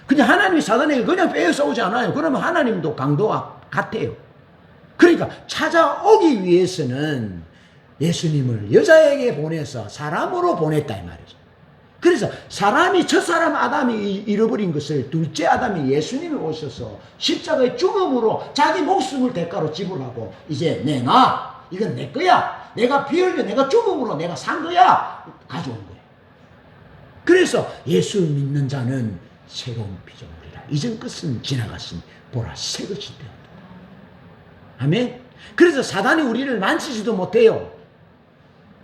그냥 하나님이 사단에게 그냥 빼앗아 오지 않아요. 그러면 하나님도 강도와 같아요. 그러니까 찾아오기 위해서는 예수님을 여자에게 보내서 사람으로 보냈다 이 말이죠. 그래서 사람이 첫사람 아담이 잃어버린 것을 둘째 아담이 예수님이 오셔서 십자가의 죽음으로 자기 목숨을 대가로 지불하고 이제 내가 이건 내 거야. 내가 피 흘려 내가 죽음으로 내가 산 거야. 가져온 거예요. 그래서 예수 믿는 자는 새로운 피조물이라. 이전 것은 지나갔으니 보라 새 것이 되었다. 아멘. 그래서 사단이 우리를 만지지도 못해요.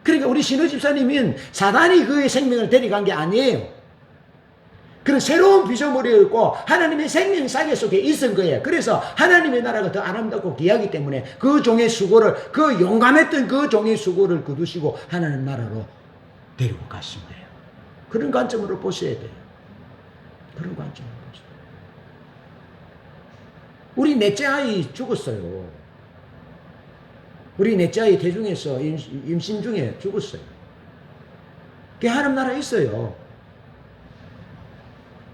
그러니까 우리 신우 집사님은 사단이 그의 생명을 데려간 게 아니에요. 그런 새로운 피조물이었고 하나님의 생명 사계 속에 있은 거예요. 그래서 하나님의 나라가 더 아름답고 귀하기 때문에 그 종의 수고를, 그 용감했던 그 종의 수고를 거두시고 하나님 나라로 데리고 가신 거예요. 그런 관점으로 보셔야 돼요. 그런 관점으로 보셔야 돼요. 우리 넷째 아이 죽었어요. 우리 넷째 아이 대중에서 임신 중에 죽었어요. 그게 하나님 나라에 있어요.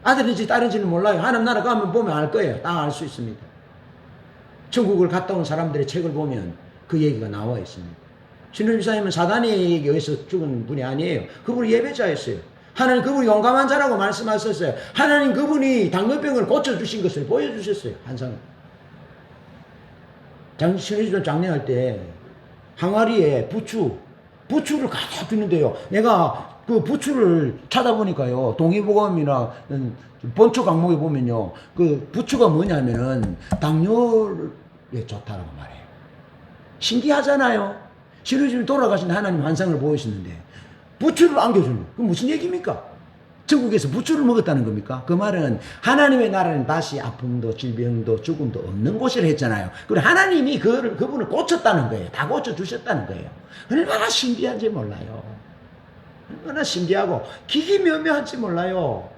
아들인지 딸인지는 몰라요. 하나님 나라 가면 보면 알 거예요. 다 알 수 있습니다. 천국을 갔다 온 사람들의 책을 보면 그 얘기가 나와 있습니다. 신우 집사님은 사단에 의해서 죽은 분이 아니에요. 그분이 예배자였어요. 하나님 그분이 용감한 자라고 말씀하셨어요. 하나님 그분이 당뇨병을 고쳐주신 것을 보여주셨어요. 한상을. 신우 집사님 장례할 때 항아리에 부추를 가득 두는데요. 내가 그 부추를 찾아보니까요. 동의보감이나 본초 강목에 보면요. 그 부추가 뭐냐면은 당뇨에 좋다라고 말해요. 신기하잖아요. 신우집이 돌아가신 하나님 환상을 보이시는데 부추를 안겨주는 거. 그건 무슨 얘기입니까? 천국에서 부추를 먹었다는 겁니까? 그 말은 하나님의 나라는 다시 아픔도 질병도 죽음도 없는 곳이라 했잖아요. 그리고 하나님이 그분을 고쳤다는 거예요. 다 고쳐주셨다는 거예요. 얼마나 신기한지 몰라요. 얼마나 신기하고 기기묘묘한지 몰라요.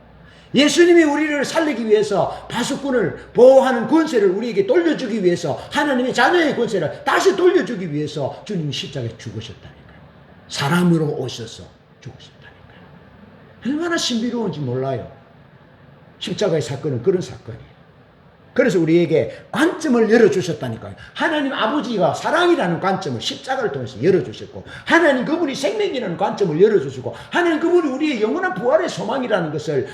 예수님이 우리를 살리기 위해서 파수꾼을 보호하는 권세를 우리에게 돌려주기 위해서, 하나님의 자녀의 권세를 다시 돌려주기 위해서 주님이 십자가에 죽으셨다니까요. 사람으로 오셔서 죽으셨다니까요. 얼마나 신비로운지 몰라요. 십자가의 사건은 그런 사건이에요. 그래서 우리에게 관점을 열어주셨다니까요. 하나님 아버지가 사랑이라는 관점을 십자가를 통해서 열어주셨고, 하나님 그분이 생명이라는 관점을 열어주시고, 하나님 그분이 우리의 영원한 부활의 소망이라는 것을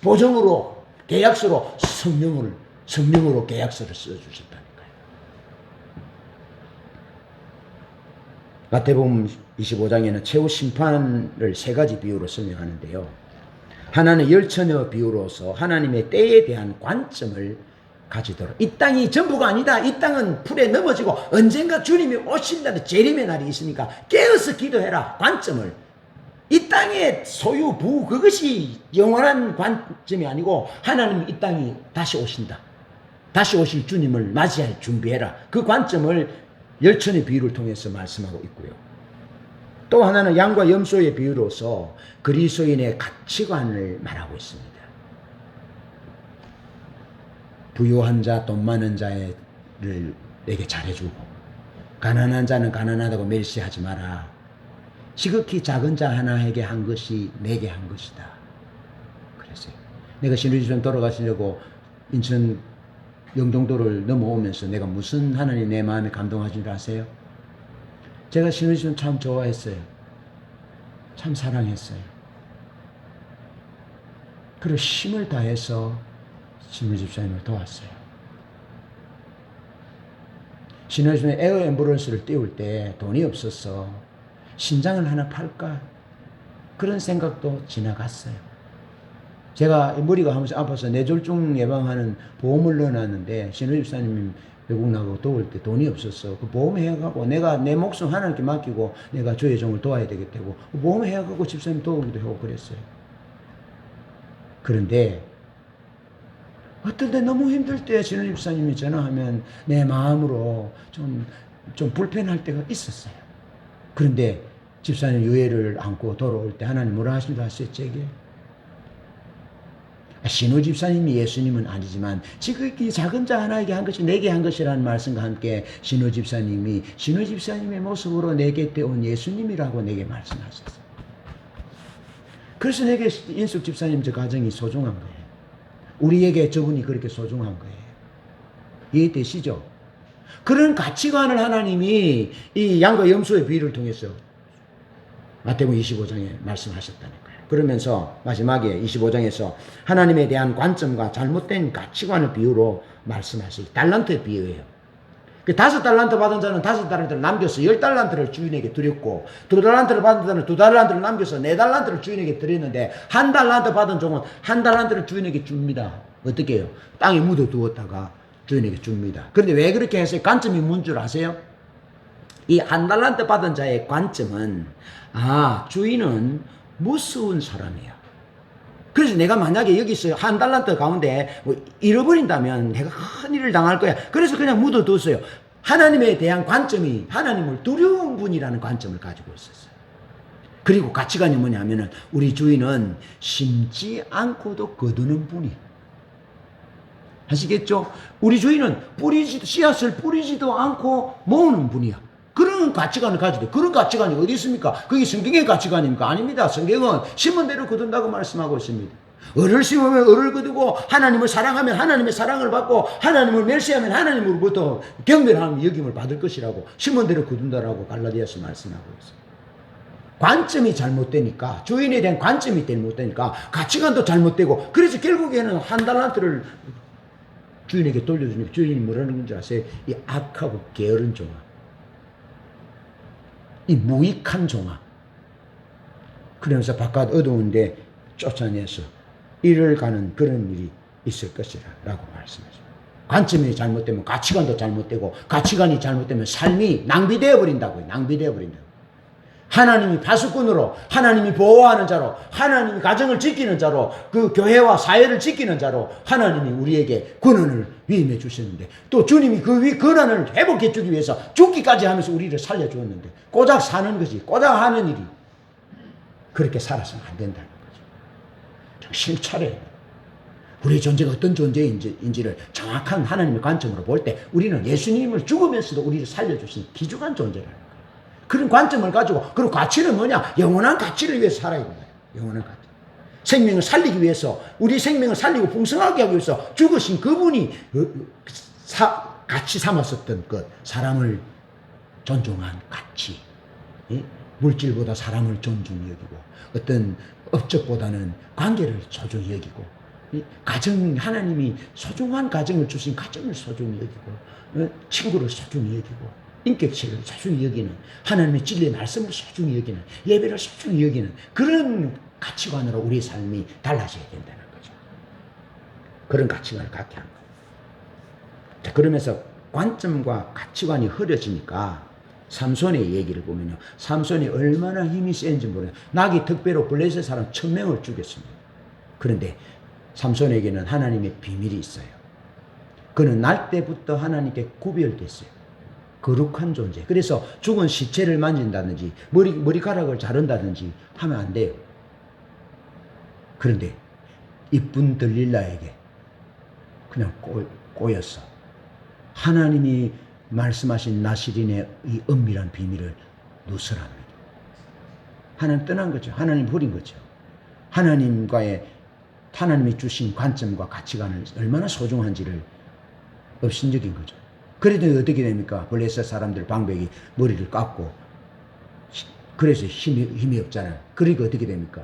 보정으로, 계약서로 성령으로 계약서를 써주셨다니까요. 마태복음 25장에는 최후 심판을 세 가지 비유로 설명하는데요. 하나는 열처녀 비유로서 하나님의 때에 대한 관점을 가지도록, 이 땅이 전부가 아니다, 이 땅은 풀에 넘어지고 언젠가 주님이 오신다는 재림의 날이 있으니까 깨어서 기도해라. 관점을, 이 땅의 소유 부 그것이 영원한 관점이 아니고, 하나님 이 땅이 다시 오신다, 다시 오실 주님을 맞이할 준비해라. 그 관점을 열천의 비유를 통해서 말씀하고 있고요. 또 하나는 양과 염소의 비유로서 그리스도인의 가치관을 말하고 있습니다. 부유한 자, 돈 많은 자를 내게 잘해주고, 가난한 자는 가난하다고 멸시하지 마라. 지극히 작은 자 하나에게 한 것이 내게 한 것이다. 그랬어요. 내가 신우지선 돌아가시려고 인천 영종도를 넘어오면서 내가 무슨 하나님 내 마음에 감동하신 줄 아세요? 제가 신우지선 참 좋아했어요. 참 사랑했어요. 그리고 힘을 다해서 신우 집사님을 도왔어요. 신우 집사님 에어 앰뷸런스를 띄울 때 돈이 없어서 신장을 하나 팔까, 그런 생각도 지나갔어요. 제가 머리가 하면서 아파서 뇌졸중 예방하는 보험을 넣어놨는데, 신우 집사님이 외국 나가고 도울 때 돈이 없었어. 그 보험 해가고 내가 내 목숨 하나님께 맡기고 내가 주의 종을 도와야 되겠다고 그 보험 해가고 집사님 도우기도 하고 그랬어요. 그런데 어떨 때 너무 힘들 때 신우 집사님이 전화하면 내 마음으로 좀 불편할 때가 있었어요. 그런데 집사님 유해를 안고 돌아올 때 하나님 뭐라 하신 줄 아세요? 제게 신우 집사님이 예수님은 아니지만 지극히 작은 자 하나에게 한 것이 내게 한 것이라는 말씀과 함께 신우 집사님의 모습으로 내 곁에 온 예수님이라고 내게 말씀하셨어요. 그래서 내게 인숙 집사님 저 가정이 소중한 거예요. 우리에게 저분이 그렇게 소중한 거예요. 이해되시죠? 그런 가치관을 하나님이 이 양과 염소의 비유를 통해서 마태복음 25장에 말씀하셨다니까요. 그러면서 마지막에 25장에서 하나님에 대한 관점과 잘못된 가치관을 비유로 말씀하시기, 달란트의 비유예요. 그 5달란트 받은 자는 5달란트를 남겨서 10달란트를 주인에게 드렸고, 2달란트를 받은 자는 2달란트를 남겨서 4달란트를 주인에게 드렸는데, 1달란트 받은 종은 1달란트를 주인에게 줍니다. 어떻게 해요? 땅에 묻어두었다가 주인에게 줍니다. 그런데 왜 그렇게 했어요? 관점이 뭔 줄 아세요? 이 1달란트 받은 자의 관점은, 주인은 무서운 사람이야. 그래서 내가 만약에 여기서 1달란트 가운데 잃어버린다면 내가 큰 일을 당할 거야. 그래서 그냥 묻어뒀어요. 하나님에 대한 관점이 하나님을 두려운 분이라는 관점을 가지고 있었어요. 그리고 가치관이 뭐냐면은 우리 주인은 심지 않고도 거두는 분이. 아시겠죠? 우리 주인은 씨앗을 뿌리지도 않고 모으는 분이야. 그런 가치관을 가지고, 그런 가치관이 어디 있습니까? 그게 성경의 가치관입니까? 아닙니다. 성경은 심은 대로 거둔다고 말씀하고 있습니다. 을을 심으면 을을 거두고, 하나님을 사랑하면 하나님의 사랑을 받고, 하나님을 멸시하면 하나님으로부터 경멸하는 여김을 받을 것이라고, 심은 대로 거둔다라고 갈라디아서 말씀하고 있습니다. 관점이 잘못되니까, 주인에 대한 관점이 잘못되니까 가치관도 잘못되고, 그래서 결국에는 1달란트를 주인에게 돌려주니까 주인이 뭐라는 건지 아세요? 이 악하고 게으른 종아, 이 무익한 종아. 그러면서 바깥 어두운데 쫓아내서 일을 가는 그런 일이 있을 것이라 라고 말씀하십니다. 관점이 잘못되면 가치관도 잘못되고, 가치관이 잘못되면 삶이 낭비되어 버린다고요. 낭비되어 버린다고. 하나님이 파수꾼으로, 하나님이 보호하는 자로, 하나님이 가정을 지키는 자로, 그 교회와 사회를 지키는 자로 하나님이 우리에게 권한을 위임해 주셨는데, 또 주님이 그 권한을 회복해 주기 위해서 죽기까지 하면서 우리를 살려주었는데, 고작 사는 것이, 고작 하는 일이 그렇게 살아서는 안 된다는 거죠. 정신 차려야 돼요. 우리의 존재가 어떤 존재인지를 정확한 하나님의 관점으로 볼 때 우리는 예수님을 죽으면서도 우리를 살려주신 귀중한 존재라는 거예요. 그런 관점을 가지고, 그리고 가치는 뭐냐? 영원한 가치를 위해서 살아야 된다. 영원한 가치. 생명을 살리기 위해서, 우리 생명을 살리고 풍성하게 하기 위해서 죽으신 그분이 가치 삼았었던 것, 사람을 존중한 가치. 물질보다 사람을 존중히 여기고, 어떤 업적보다는 관계를 소중히 여기고, 가정, 하나님이 소중한 가정을 주신 가정을 소중히 여기고, 친구를 소중히 여기고, 인격체를 소중히 여기는, 하나님의 진리의 말씀을 소중히 여기는, 예배를 소중히 여기는 그런 가치관으로 우리의 삶이 달라져야 된다는 거죠. 그런 가치관을 갖게 하는 거예요. 자, 그러면서 관점과 가치관이 흐려지니까 삼손의 얘기를 보면요, 삼손이 얼마나 힘이 센지 모르겠어요. 낙이 특배로 블레셋 사람 1000명을 죽였습니다. 그런데 삼손에게는 하나님의 비밀이 있어요. 그는 날 때부터 하나님께 구별됐어요. 거룩한 존재. 그래서 죽은 시체를 만진다든지 머리카락을 자른다든지 하면 안 돼요. 그런데 이쁜 들릴라에게 그냥 꼬였어. 하나님이 말씀하신 나시린의 이 은밀한 비밀을 누설합니다. 하나님 떠난 거죠. 하나님 버린 거죠. 하나님이 주신 관점과 가치관을 얼마나 소중한지를 업신여긴 거죠. 그래도 어떻게 됩니까? 블레셋 사람들 방백이 머리를 깎고, 그래서 힘이 없잖아요. 그러니까 어떻게 됩니까?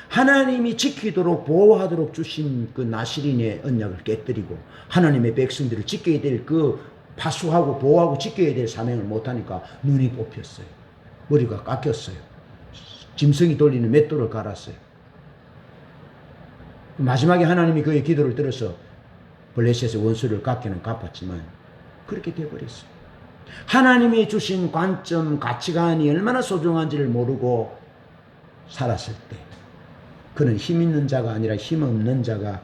하나님이 지키도록 보호하도록 주신 그 나시린의 언약을 깨뜨리고 하나님의 백성들을 지켜야 될 그 파수하고 보호하고 지켜야 될 사명을 못하니까 눈이 뽑혔어요. 머리가 깎였어요. 짐승이 돌리는 맷돌을 갈았어요. 마지막에 하나님이 그의 기도를 들어서 블레셋의 원수를 갚기는 갚았지만 그렇게 되어버렸어요. 하나님이 주신 관점, 가치관이 얼마나 소중한지를 모르고 살았을 때 그는 힘 있는 자가 아니라 힘 없는 자가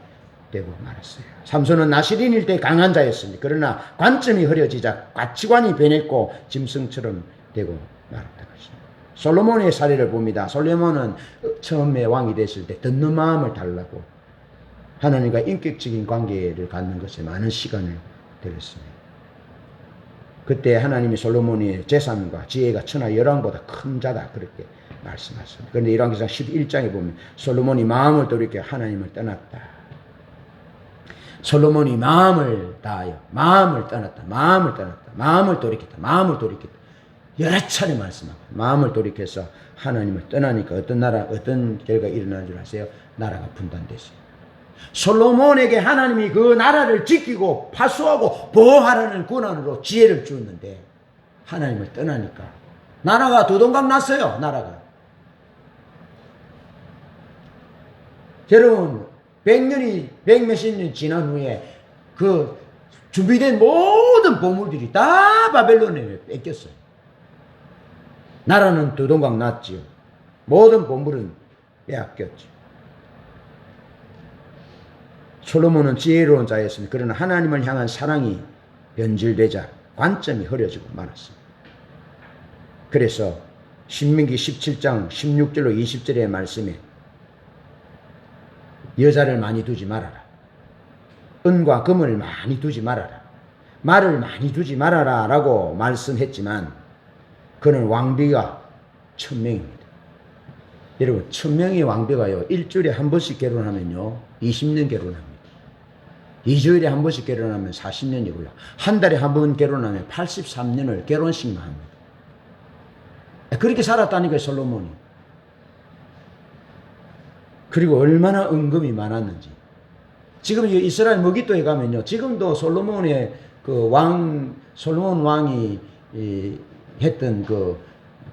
되고 말았어요. 삼손은 나시린일 때 강한 자였습니다. 그러나 관점이 흐려지자 가치관이 변했고 짐승처럼 되고 말았다. 솔로몬의 사례를 봅니다. 솔로몬은 처음에 왕이 됐을 때 듣는 마음을 달라고 하나님과 인격적인 관계를 갖는 것에 많은 시간을 들였습니다. 그때 하나님이 솔로몬의 재산과 지혜가 천하 열왕보다 큰 자다 그렇게 말씀하셨습니다. 그런데 열왕기상 11장에 보면 솔로몬이 마음을 돌이켜 하나님을 떠났다. 솔로몬이 마음을 다하여 마음을 떠났다. 마음을 돌이켰다. 여러 차례 말씀하고 마음을 돌이켜서 하나님을 떠나니까 어떤 결과가 일어나는 줄 아세요? 나라가 분단됐어요. 솔로몬에게 하나님이 그 나라를 지키고 파수하고 보호하라는 권한으로 지혜를 주었는데 하나님을 떠나니까 나라가 두동강 났어요. 나라가. 여러분 100몇십 년 지난 후에 그 준비된 모든 보물들이 다 바벨론에 뺏겼어요. 나라는 두동강 났지요. 모든 보물은 빼앗겼죠. 솔로몬은 지혜로운 자였습니다. 그러나 하나님을 향한 사랑이 변질되자 관점이 흐려지고 말았습니다. 그래서 신명기 17장 16절로 20절의 말씀에 여자를 많이 두지 말아라. 은과 금을 많이 두지 말아라. 말을 많이 두지 말아라 라고 말씀했지만 그는 왕비가 1000명입니다. 여러분 1000명의 왕비가요 일주일에 한 번씩 결혼하면요 20년 결혼합니다. 2주일에 한 번씩 결혼하면 40년이고요. 한 달에 한 번 결혼하면 83년을 결혼식만 합니다. 그렇게 살았다니까요, 솔로몬이. 그리고 얼마나 은금이 많았는지. 지금 이스라엘 머깃도에 가면요, 지금도 솔로몬의 솔로몬 왕이 했던 그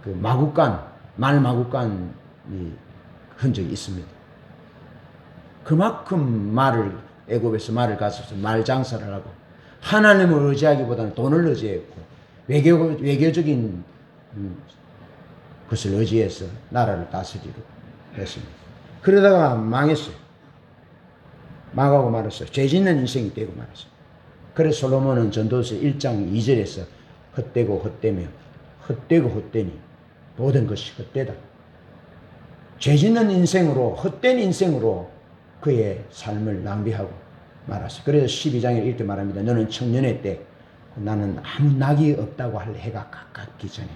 말 마구간 흔적이 있습니다. 그만큼 애굽에서 말을 가져서 말 장사를 하고 하나님을 의지하기보다는 돈을 의지했고 외교적인 것을 의지해서 나라를 다스리고 했습니다. 그러다가 망했어요. 망하고 말았어요. 죄 짓는 인생이 되고 말았어요. 그래서 솔로몬은 전도서 1장 2절에서 헛되고 헛되며 헛되고 헛되니 모든 것이 헛되다. 죄 짓는 인생으로, 헛된 인생으로 그의 삶을 낭비하고 말았어요. 그래서 12장에 이렇게 말합니다. 너는 청년의 때 나는 아무 낙이 없다고 할 해가 가깝기 전에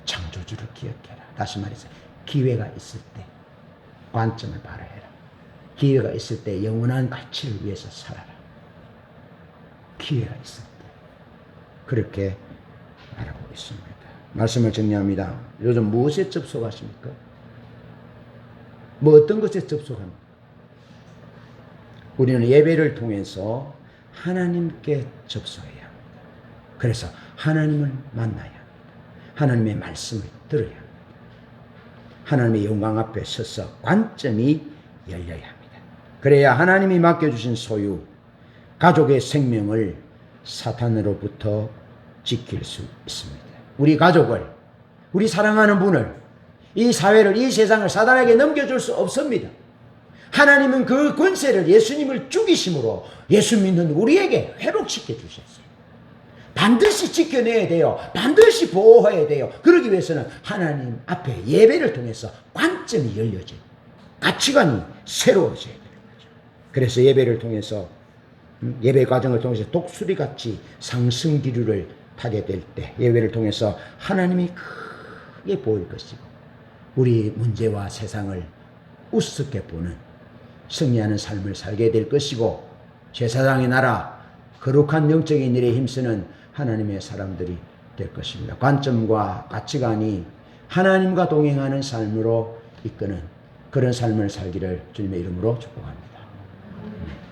창조주를 기억해라. 다시 말해서 기회가 있을 때 관점을 바로 해라. 기회가 있을 때 영원한 가치를 위해서 살아라. 기회가 있을 때. 그렇게 말하고 있습니다. 말씀을 정리합니다. 요즘 무엇에 접속하십니까? 뭐 어떤 것에 접속합니까? 우리는 예배를 통해서 하나님께 접속해야 합니다. 그래서 하나님을 만나야 합니다. 하나님의 말씀을 들어야 합니다. 하나님의 영광 앞에 서서 관점이 열려야 합니다. 그래야 하나님이 맡겨주신 소유, 가족의 생명을 사탄으로부터 지킬 수 있습니다. 우리 가족을, 우리 사랑하는 분을, 이 사회를, 이 세상을 사단에게 넘겨줄 수 없습니다. 하나님은 그 권세를 예수님을 죽이심으로 예수 믿는 우리에게 회복시켜 주셨어요. 반드시 지켜내야 돼요. 반드시 보호해야 돼요. 그러기 위해서는 하나님 앞에 예배를 통해서 관점이 열려져요. 가치관이 새로워져야 되는 거죠. 그래서 예배를 통해서, 예배 과정을 통해서 독수리같이 상승 기류를 타게 될 때 예배를 통해서 하나님이 크게 보일 것이고 우리 문제와 세상을 우습게 보는 승리하는 삶을 살게 될 것이고 제사장의 나라, 거룩한 영적인 일에 힘쓰는 하나님의 사람들이 될 것입니다. 관점과 가치관이 하나님과 동행하는 삶으로 이끄는 그런 삶을 살기를 주님의 이름으로 축복합니다.